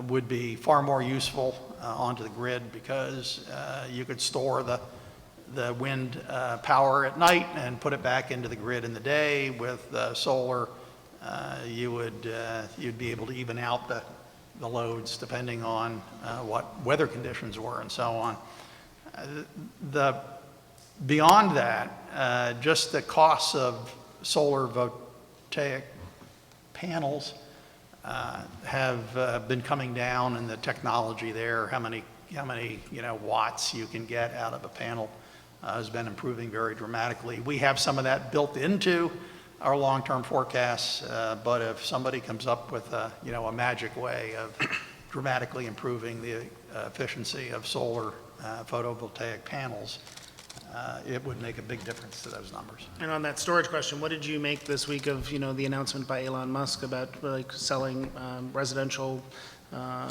would be far more useful onto the grid because you could store the wind power at night and put it back into the grid in the day. With solar, you'd be able to even out the loads depending on what weather conditions were and so on. Beyond that, just the costs of solar voltaic panels have been coming down, and the technology there, how many watts you can get out of a panel has been improving very dramatically. We have some of that built into our long-term forecasts, but if somebody comes up with a magic way of dramatically improving the efficiency of solar photovoltaic panels, it would make a big difference to those numbers. And on that storage question, what did you make this week of, the announcement by Elon Musk about like selling residential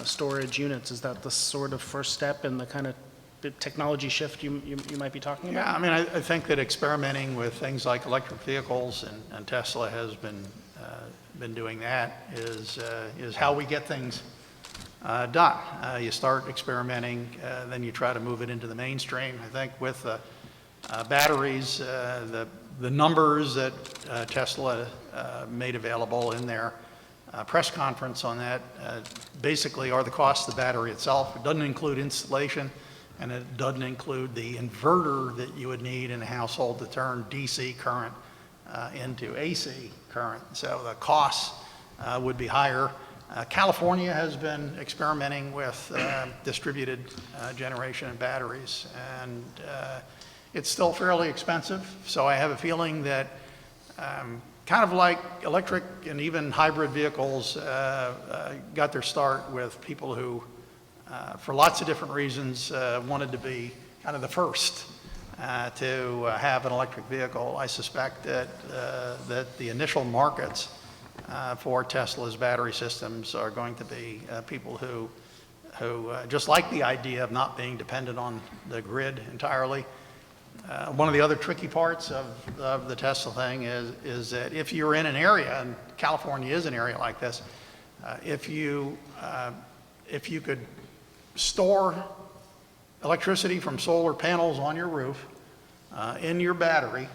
storage units? Is that the sort of first step in the kind of the technology shift you might be talking about? Yeah, I mean, I think that experimenting with things like electric vehicles, and Tesla has been doing that, is how we get things done. You start experimenting, then you try to move it into the mainstream. I think with batteries, the numbers that Tesla made available in their press conference on that basically are the cost of the battery itself. It doesn't include installation, and it doesn't include the inverter that you would need in a household to turn DC current into AC current. So the costs would be higher. California has been experimenting with distributed generation of batteries, and it's still fairly expensive. So I have a feeling that kind of like electric and even hybrid vehicles got their start with people who, for lots of different reasons, wanted to be kind of the first to have an electric vehicle. I suspect that the initial markets for Tesla's battery systems are going to be people who just like the idea of not being dependent on the grid entirely. One of the other tricky parts of the Tesla thing is that if you're in an area, and California is an area like this, if you could store electricity from solar panels on your roof in your battery,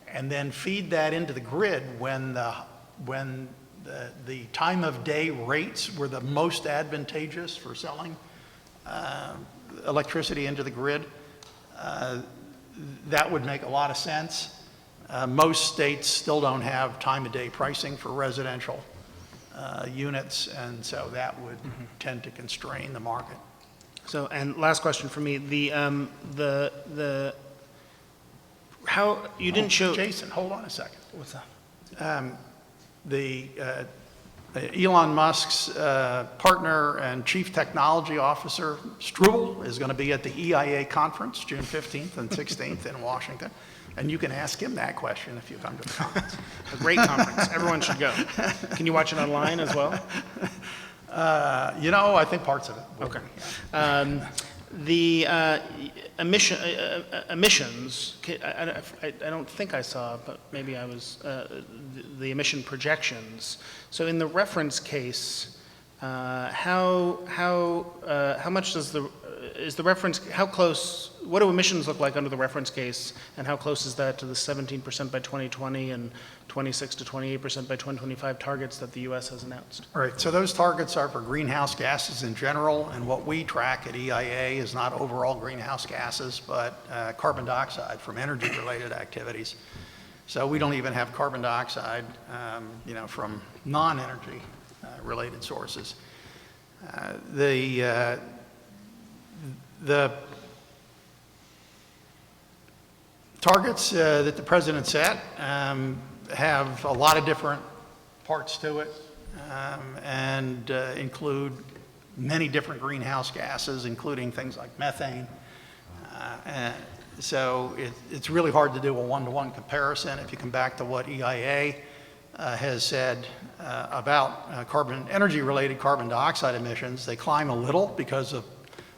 and then feed that into the grid when the time of day rates were the most advantageous for selling electricity into the grid, that would make a lot of sense. Most states still don't have time of day pricing for residential units, and so that would tend to constrain the market. So, and last question for me, how you didn't show. Jason, hold on a second. What's that? Elon Musk's partner and chief technology officer, Struble, is going to be at the EIA conference June 15th and 16th in Washington. And you can ask him that question if you come to the conference. A great conference. Everyone should go. Can you watch it online as well? I think parts of it will Okay. be, yeah. The emissions, I don't think I saw, but maybe I was, the emission projections. So in the reference case, how much does is the reference, how close, what do emissions look like under the reference case, and how close is that to the 17% by 2020 and 26 to 28% by 2025 targets that the U.S. has announced? All right, so those targets are for greenhouse gases in general, and what we track at EIA is not overall greenhouse gases, but carbon dioxide from energy-related activities. So we don't even have carbon dioxide, from non-energy related sources. The targets that the president set have a lot of different parts to it, and include many different greenhouse gases, including things like methane. And so it's really hard to do a one-to-one comparison. If you come back to what EIA has said about energy-related carbon dioxide emissions, they climb a little because of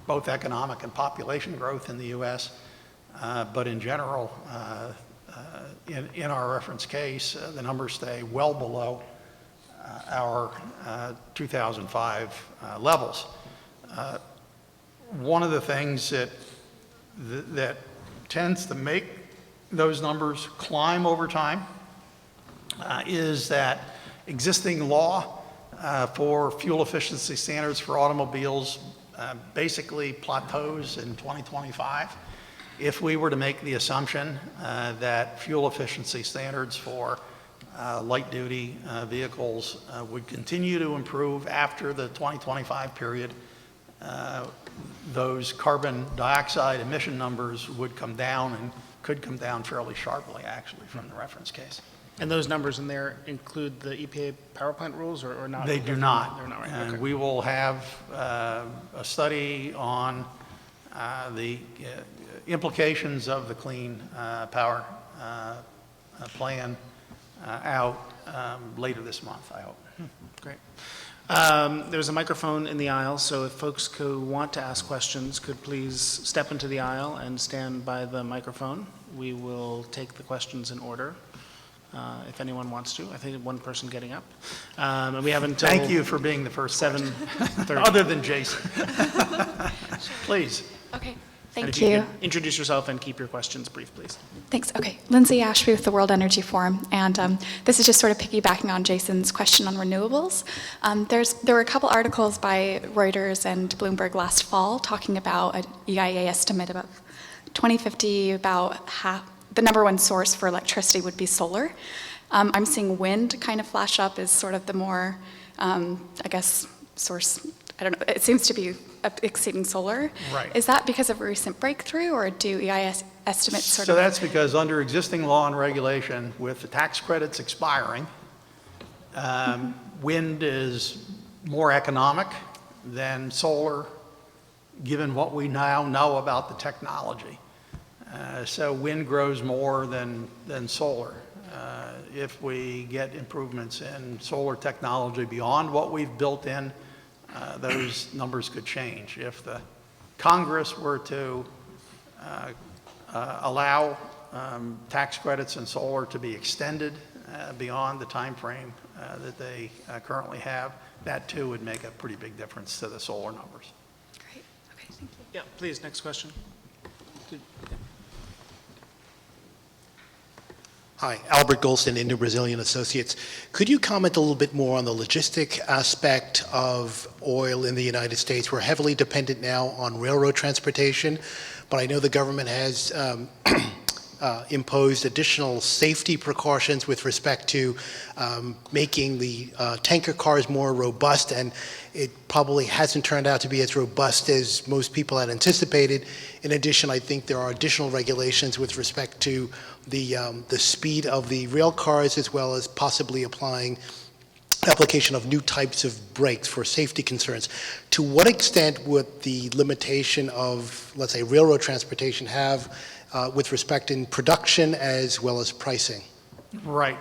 both economic and population growth in the U.S., but in general, in our reference case, the numbers stay well below our 2005 levels. One of the things that tends to make those numbers climb over time is that existing law for fuel efficiency standards for automobiles basically plateaus in 2025. If we were to make the assumption that fuel efficiency standards for light-duty vehicles would continue to improve after the 2025 period, those carbon dioxide emission numbers would come down, and could come down fairly sharply, actually, from the reference case. And those numbers in there include the EPA power plant rules or not? They do not. They're not, right? And Okay. we will have a study on the implications of the Clean Power Plan out later this month, I hope. Great. There's a microphone in the aisle, so if folks who want to ask questions could please step into the aisle and stand by the microphone. We will take the questions in order. If anyone wants to. I think one person getting up. And we have until Thank you for being the first 7:30. other than Jason. Please. Okay, And thank if you you. could introduce yourself and keep your questions brief, please. Thanks. Okay, Lindsay Ashby with the World Energy Forum, and this is just sort of piggybacking on Jason's question on renewables. There were a couple articles by Reuters and Bloomberg last fall talking about an EIA estimate about 2050, about half. The number one source for electricity would be solar. I'm seeing wind kind of flash up as sort of the more, I guess, source. I don't know. It seems to be exceeding solar. Right. Is that because of a recent breakthrough, or do EIA estimates sort So of? that's because under existing law and regulation, with the tax credits expiring, wind is more economic than solar, given what we now know about the technology. So wind grows more than solar. If we get improvements in solar technology beyond what we've built in, those numbers could change. If the Congress were to allow tax credits in solar to be extended beyond the time frame that they currently have, that too would make a pretty big difference to the solar numbers. Great. Okay, thank you. Yeah, please, next question. Hi, Albert Golston, Indo-Brazilian Associates. Could you comment a little bit more on the logistic aspect of oil in the United States? We're heavily dependent now on railroad transportation, but I know the government has imposed additional safety precautions with respect to making the tanker cars more robust, and it probably hasn't turned out to be as robust as most people had anticipated. In addition, I think there are additional regulations with respect to the speed of the rail cars, as well as possibly application of new types of brakes for safety concerns. To what extent would the limitation of, let's say, railroad transportation have with respect in production as well as pricing? Right.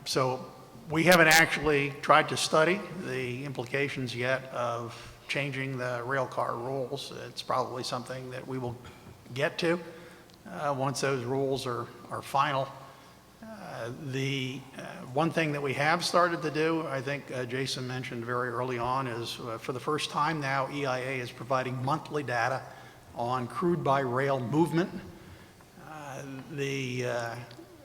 So we haven't actually tried to study the implications yet of changing the rail car rules. It's probably something that we will get to once those rules are final. The one thing that we have started to do, I think Jason mentioned very early on, is for the first time now, EIA is providing monthly data on crude by rail movement. The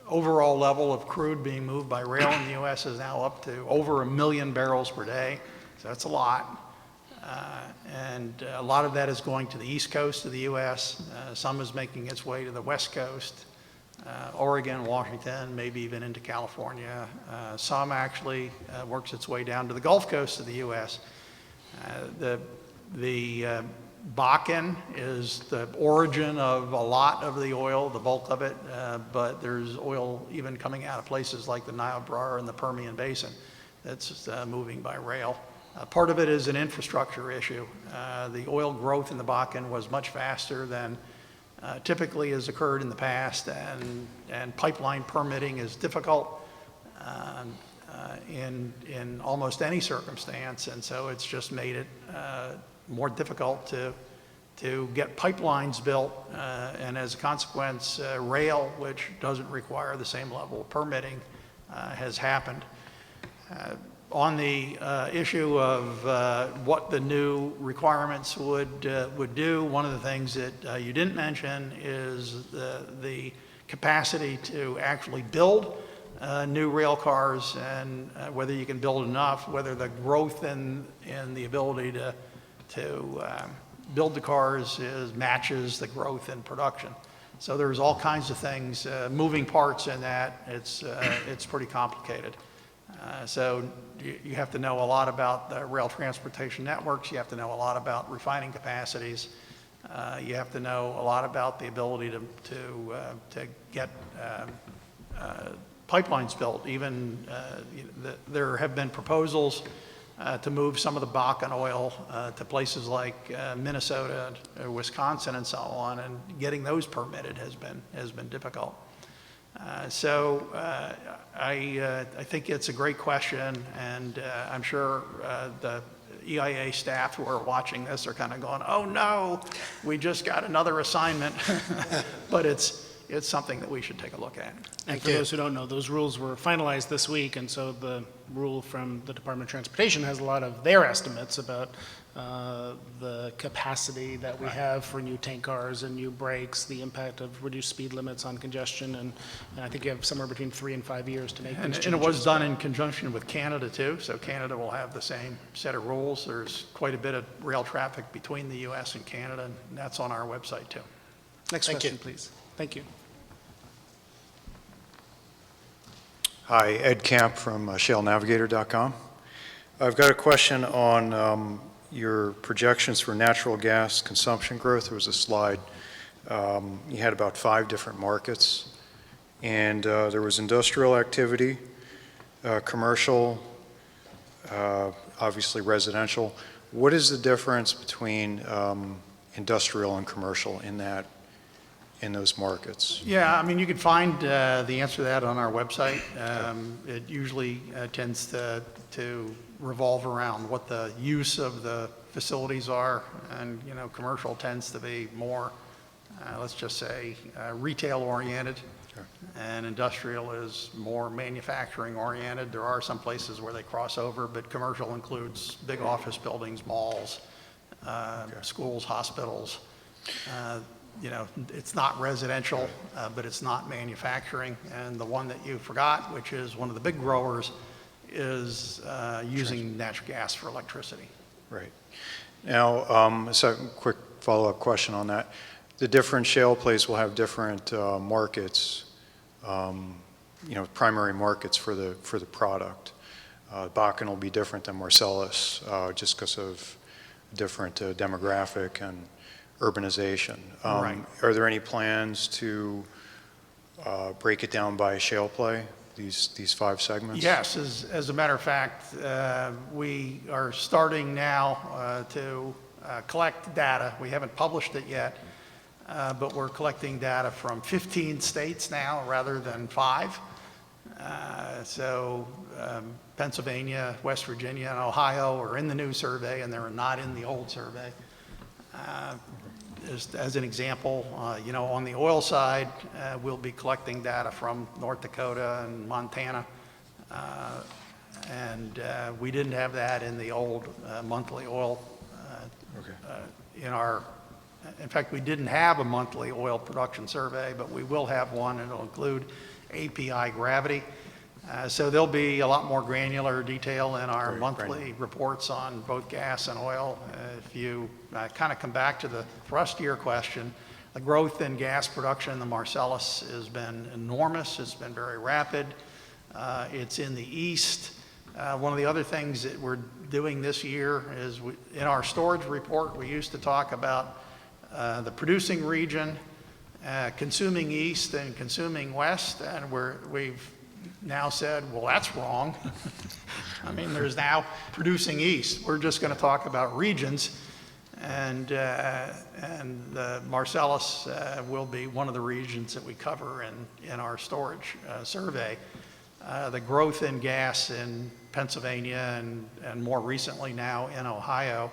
overall level of crude being moved by rail in the U.S. is now up to over 1 million barrels per day, so that's a lot. And a lot of that is going to the east coast of the U.S. Some is making its way to the west coast, Oregon, Washington, maybe even into California. Some actually works its way down to the Gulf Coast of the U.S. The Bakken is the origin of a lot of the oil, the bulk of it, but there's oil even coming out of places like the Niobrara and the Permian Basin that's moving by rail. Part of it is an infrastructure issue. The oil growth in the Bakken was much faster than typically has occurred in the past, and pipeline permitting is difficult in almost any circumstance, and so it's just made it more difficult to get pipelines built, and as a consequence, rail, which doesn't require the same level of permitting, has happened. On the issue of what the new requirements would do, one of the things that you didn't mention is the capacity to actually build new rail cars, and whether you can build enough, whether the growth in the ability to build the cars matches the growth in production. So there's all kinds of things, moving parts in that. It's pretty complicated. So you have to know a lot about the rail transportation networks. You have to know a lot about refining capacities. You have to know a lot about the ability to get pipelines built. Even there have been proposals to move some of the Bakken oil to places like Minnesota, Wisconsin, and so on, and getting those permitted has been difficult. I think it's a great question, and I'm sure the EIA staff who are watching this are kind of going, oh no, we just got another assignment. But it's something that we should take a look at. And for those who don't know, those rules were finalized this week, and so the rule from the Department of Transportation has a lot of their estimates about the capacity that we have for new tank cars and new brakes, the impact of reduced speed limits on congestion, and I think you have somewhere between 3 and 5 years to make these changes. And it was done in conjunction with Canada too, so Canada will have the same set of rules. There's quite a bit of rail traffic between the U.S. and Canada, and that's on our website too. Next Thank question, you. please. Thank you. Hi, Ed Camp from shalenavigator.com. I've got a question on your projections for natural gas consumption growth. There was a slide. You had about 5 different markets, and there was industrial activity, commercial, obviously residential. What is the difference between industrial and commercial in those markets? Yeah, I mean, you can find the answer to that on our website. It usually tends to revolve around what the use of the facilities are, and commercial tends to be more, let's just say, retail oriented, and industrial is more manufacturing oriented. There are some places where they cross over, but commercial includes big office buildings, malls, schools, hospitals. It's not residential, but it's not manufacturing. And the one that you forgot, which is one of the big growers, is using natural gas for electricity. Right. Now, a quick follow-up question on that. The different shale plays will have different markets, primary markets for the product. Bakken will be different than Marcellus just because of different demographic and urbanization. Right. Are there any plans to break it down by shale play, these 5 segments? Yes, as a matter of fact, we are starting now to collect data. We haven't published it yet, but we're collecting data from 15 states now rather than 5. Pennsylvania, West Virginia, and Ohio are in the new survey, and they're not in the old survey. As an example, on the oil side, we'll be collecting data from North Dakota and Montana, and we didn't have that in the old monthly oil. In fact, we didn't have a monthly oil production survey, but we will have one, and it'll include API gravity. So there'll be a lot more granular detail in our monthly reports on both gas and oil. If you kind of come back to the thrust of your question, the growth in gas production in the Marcellus has been enormous. It's been very rapid. It's in the east. One of the other things that we're doing this year is in our storage report, we used to talk about the producing region, consuming east and consuming west, and we've now said, well, that's wrong. I mean, there's now producing east. We're just going to talk about regions, and the Marcellus will be one of the regions that we cover in our storage survey. The growth in gas in Pennsylvania and more recently now in Ohio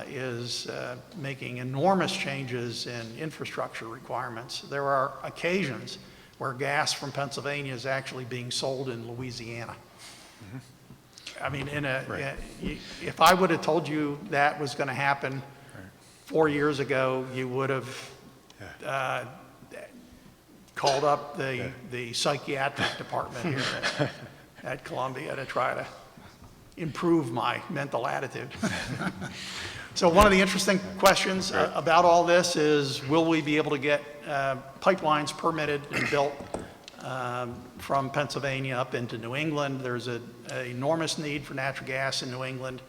is making enormous changes in infrastructure requirements. There are occasions where gas from Pennsylvania is actually being sold in Louisiana. I mean, if I would have told you that was going to happen 4 years ago, you would have called up the psychiatric department here at Columbia to try to improve my mental attitude. So one of the interesting questions about all this is, will we be able to get pipelines permitted and built from Pennsylvania up into New England? There's an enormous need for natural gas in New England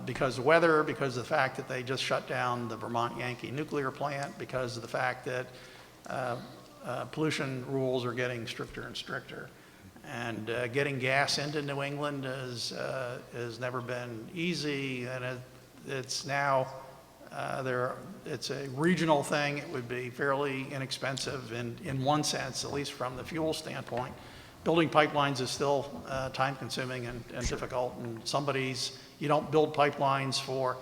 because of weather, because of the fact that they just shut down the Vermont Yankee nuclear plant, because of the fact that pollution rules are getting stricter and stricter. And getting gas into New England has never been easy, and it's now it's a regional thing. It would be fairly inexpensive in one sense, at least from the fuel standpoint. Building pipelines is still time-consuming and difficult, and you don't build pipelines for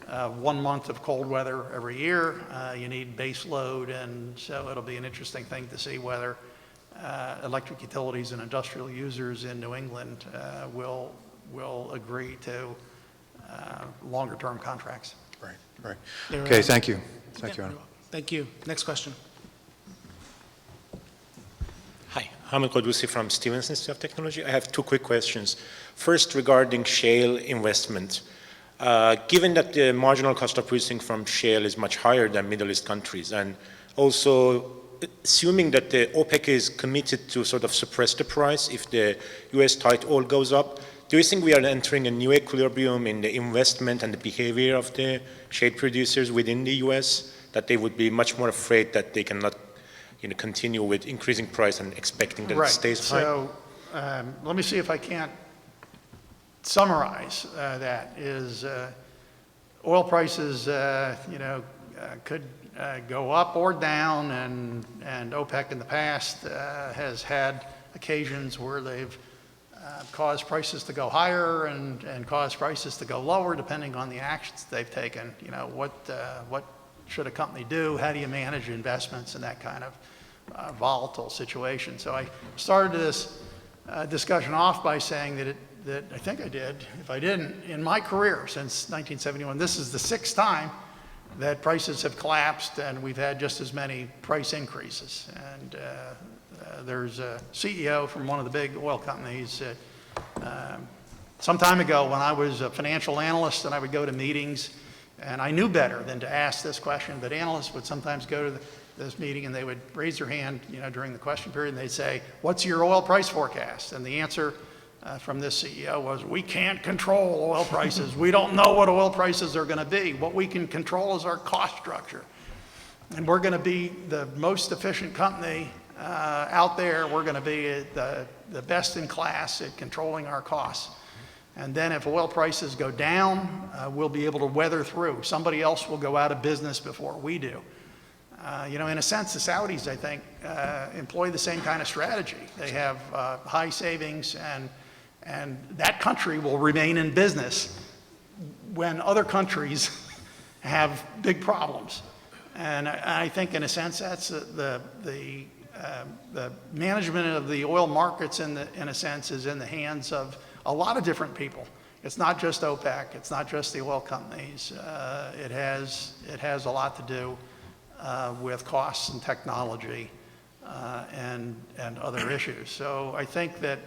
1 month of cold weather every year. You need base load, and so it'll be an interesting thing to see whether electric utilities and industrial users in New England will agree to longer-term contracts. Right, right. Okay, thank you. Thank you, Adam. Thank you. Next question. Hi, Hamid Qadusi from Stevens Institute of Technology. I have 2 quick questions. First, regarding shale investment. Given that the marginal cost of producing from shale is much higher than Middle East countries, and also assuming that the OPEC is committed to sort of suppress the price if the US tight oil goes up, do you think we are entering a new equilibrium in the investment and the behavior of the shale producers within the US, that they would be much more afraid that they cannot continue with increasing price and expecting that it stays high? So let me see if I can't summarize that. Is oil prices, could go up or down, and OPEC in the past has had occasions where they've caused prices to go higher and caused prices to go lower depending on the actions they've taken. What should a company do? How do you manage investments in that kind of volatile situation? So I started this discussion off by saying that I think I did. If I didn't, in my career since 1971, this is the 6th time that prices have collapsed and we've had just as many price increases. And there's a CEO from one of the big oil companies some time ago when I was a financial analyst and I would go to meetings, and I knew better than to ask this question, but analysts would sometimes go to this meeting and they would raise their hand during the question period and they'd say, "What's your oil price forecast?" And the answer from this CEO was, "We can't control oil prices. We don't know what oil prices are going to be. What we can control is our cost structure. And we're going to be the most efficient company out there. We're going to be the best in class at controlling our costs. And then if oil prices go down, we'll be able to weather through. Somebody else will go out of business before we do." In a sense, the Saudis, I think, employ the same kind of strategy. They have high savings, and that country will remain in business when other countries have big problems. And I think, in a sense, that's the management of the oil markets, in a sense, is in the hands of a lot of different people. It's not just OPEC. It's not just the oil companies. It has a lot to do with costs and technology and other issues. So I think that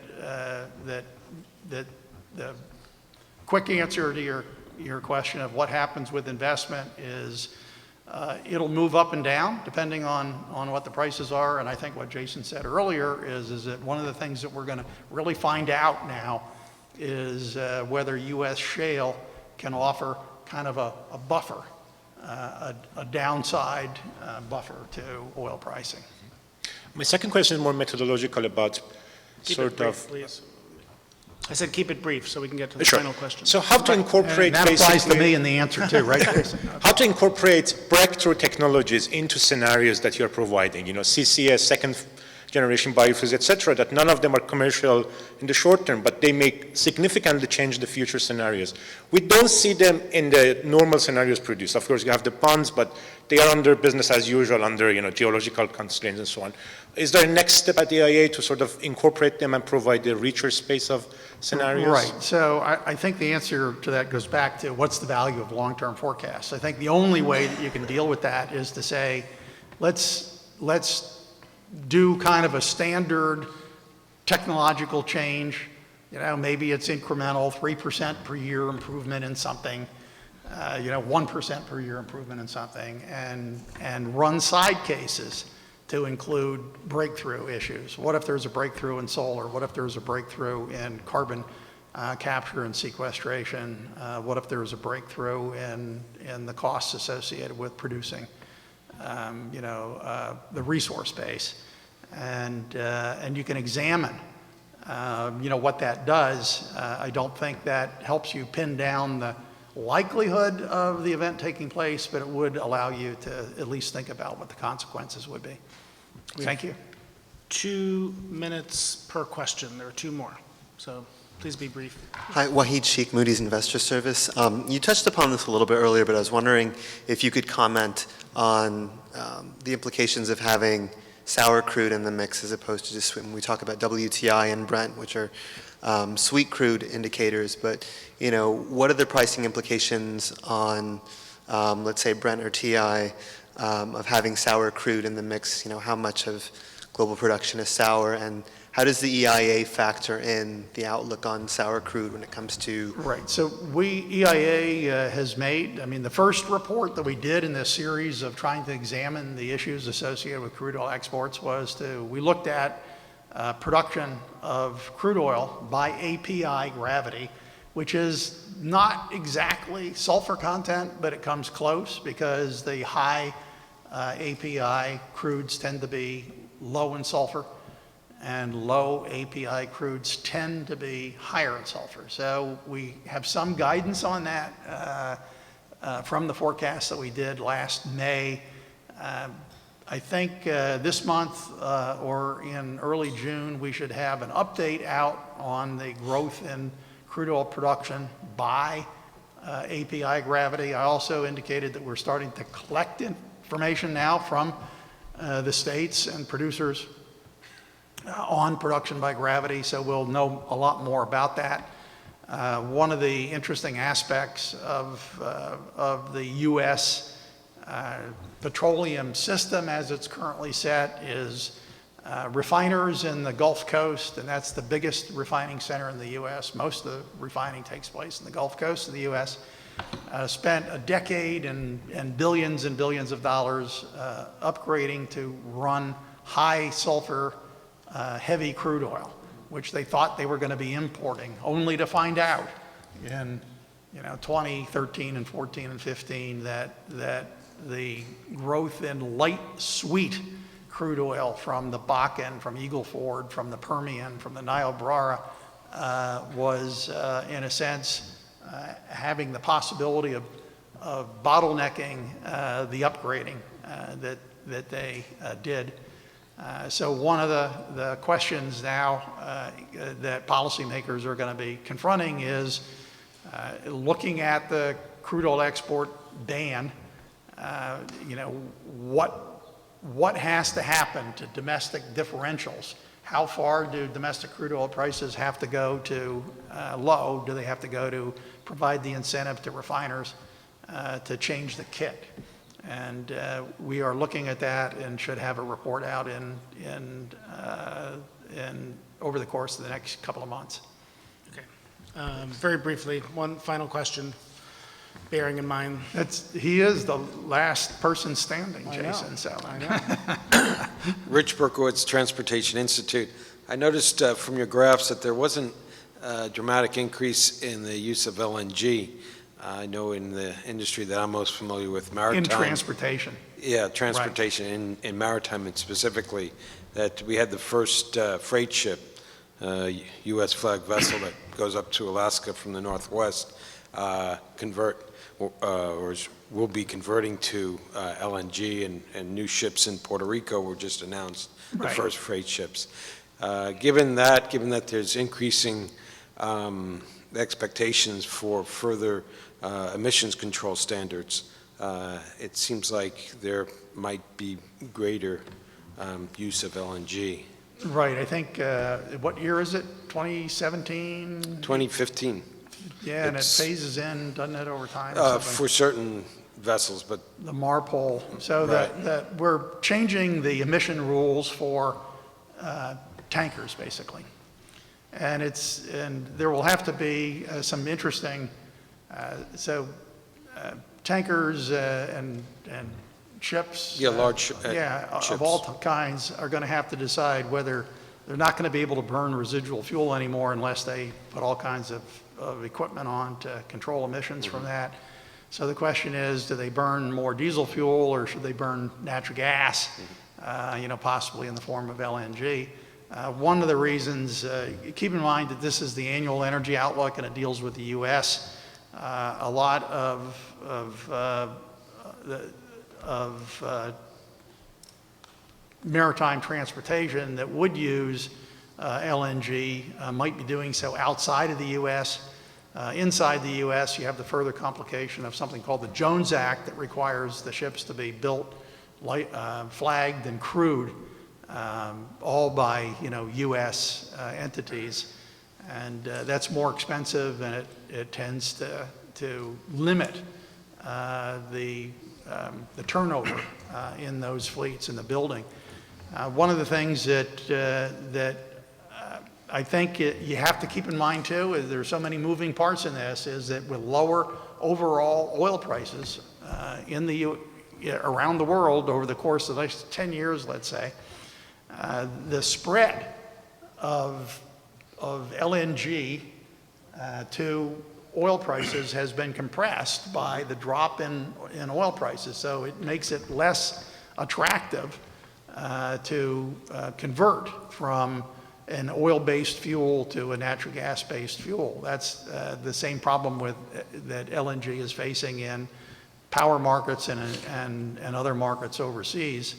the quick answer to your question of what happens with investment is it'll move up and down depending on what the prices are. And I think what Jason said earlier is that one of the things that we're going to really find out now is whether U.S. shale can offer kind of a buffer, a downside buffer to oil pricing. My second question is more methodological about Keep it brief, please. I said keep it brief so we can get to the final question. So how to incorporate And that applies to basically- me in the answer too, right, Jason? How to incorporate breakthrough technologies into scenarios that you're providing, CCS, second generation biofuels, et cetera, that none of them are commercial in the short term, but they may significantly change the future scenarios. We don't see them in the normal scenarios produced. Of course, you have the ponds, but they are under business as usual, under geological constraints and so on. Is there a next step at the EIA to sort of incorporate them and provide a richer space of scenarios? Right. So I think the answer to that goes back to what's the value of long-term forecasts. I think the only way that you can deal with that is to say, let's do kind of a standard technological change. Maybe it's incremental, 3% per year improvement in something, 1% per year improvement in something, and run side cases to include breakthrough issues. What if there's a breakthrough in solar? What if there's a breakthrough in carbon capture and sequestration? What if there's a breakthrough in the costs associated with producing the resource base? And you can examine what that does. I don't think that helps you pin down the likelihood of the event taking place, but it would allow you to at least think about what the consequences would be. Thank you. 2 minutes per question. There are 2 more, so please be brief. Hi, Wahid Sheikh, Moody's Investor Service. You touched upon this a little bit earlier, but I was wondering if you could comment on the implications of having sour crude in the mix as opposed to just when we talk about WTI and Brent, which are sweet crude indicators, but what are the pricing implications on, let's say, Brent or TI of having sour crude in the mix? How much of global production is sour, and how does the EIA factor in the outlook on sour crude when it comes to? Right, so EIA has made, the first report that we did in this series of trying to examine the issues associated with crude oil exports we looked at production of crude oil by API gravity, which is not exactly sulfur content, but it comes close because the high API crudes tend to be low in sulfur, and low API crudes tend to be higher in sulfur. So we have some guidance on that from the forecast that we did last May. I think this month or in early June, we should have an update out on the growth in crude oil production by API gravity. I also indicated that we're starting to collect information now from the states and producers on production by gravity, so we'll know a lot more about that. One of the interesting aspects of the U.S. Petroleum system as it's currently set is refiners in the Gulf Coast, and that's the biggest refining center in the U.S. Most of the refining takes place in the Gulf Coast of the U.S. Spent a decade and billions of dollars upgrading to run high sulfur heavy crude oil, which they thought they were going to be importing, only to find out in 2013 and 14 and 15 that the growth in light sweet crude oil from the Bakken, from Eagle Ford, from the Permian, from the Niobrara was in a sense having the possibility of bottlenecking the upgrading that they did. So one of the questions now that policymakers are going to be confronting is looking at the crude oil export ban, what has to happen to domestic differentials? How far do domestic crude oil prices have to go to low? Do they have to go to provide the incentive to refiners to change the kit? And we are looking at that and should have a report out in over the course of the next couple of months. Okay. Very briefly, one final question, bearing in mind. He is the last person standing, Jason. I know. Rich Berkowitz, Transportation Institute. I noticed from your graphs that there wasn't a dramatic increase in the use of LNG. I know in the industry that I'm most familiar with, maritime. In transportation. Yeah, transportation, right. in maritime and specifically, that we had the first freight ship, U.S. flag vessel that goes up to Alaska from the Northwest, will be converting to LNG, and new ships in Puerto Rico were just announced, the right. first freight ships. Given that there's increasing expectations for further emissions control standards, it seems like there might be greater use of LNG. Right, I think, what year is it? 2017? 2015. Yeah, and it phases in, doesn't it, over time? For certain vessels, but the MARPOL. So right. that we're changing the emission rules for tankers, basically. And there will have to be some interesting, tankers and ships. Yeah, large ships. Of all kinds are going to have to decide whether they're not going to be able to burn residual fuel anymore unless they put all kinds of equipment on to control emissions from that. So the question is, do they burn more diesel fuel or should they burn natural gas, possibly in the form of LNG? One of the reasons, keep in mind that this is the Annual Energy Outlook and it deals with the U.S. A lot of maritime transportation that would use LNG might be doing so outside of the U.S. Inside the U.S., you have the further complication of something called the Jones Act that requires the ships to be built, flagged, and crewed, all by U.S. entities, and that's more expensive, and it tends to limit the turnover in those fleets in the building. One of the things that I think you have to keep in mind too, is there's so many moving parts in this, is that with lower overall oil prices around the world over the course of the next 10 years, let's say, the spread of LNG to oil prices has been compressed by the drop in oil prices. So it makes it less attractive to convert from an oil-based fuel to a natural gas-based fuel. That's the same problem that LNG is facing in power markets and other markets overseas.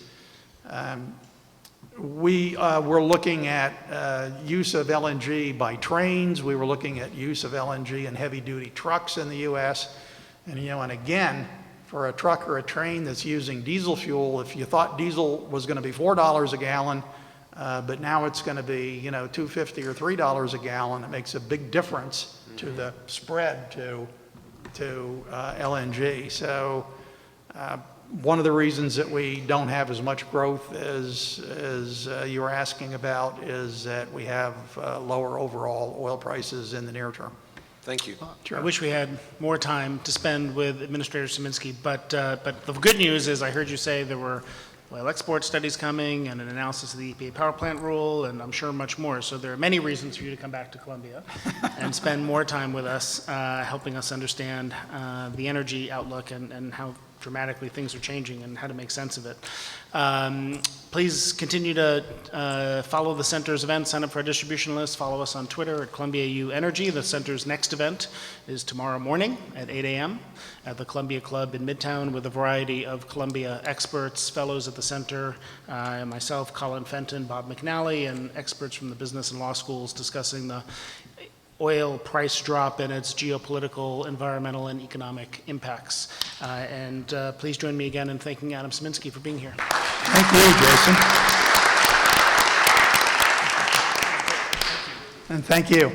We were looking at use of LNG by trains. We were looking at use of LNG in heavy-duty trucks in the U.S. And again, for a truck or a train that's using diesel fuel, if you thought diesel was going to be $4 a gallon, but now it's going to be $2.50 or $3 a gallon, it makes a big difference to the spread to LNG. So one of the reasons that we don't have as much growth as you were asking about is that we have lower overall oil prices in the near term. Thank you. I wish we had more time to spend with Administrator Sieminski, but the good news is I heard you say there were oil export studies coming and an analysis of the EPA power plant rule, and I'm sure much more. So there are many reasons for you to come back to Columbia and spend more time with us, helping us understand the energy outlook and how dramatically things are changing and how to make sense of it. Please continue to follow the Center's events, sign up for our distribution list, follow us on Twitter at Columbia U Energy. The Center's next event is tomorrow morning at 8 a.m. at the Columbia Club in Midtown with a variety of Columbia experts, fellows at the Center, and myself, Colin Fenton, Bob McNally, and experts from the business and law schools discussing the oil price drop and its geopolitical, environmental, and economic impacts. Please join me again in thanking Adam Sieminski for being here. Thank you, Jason. And thank you.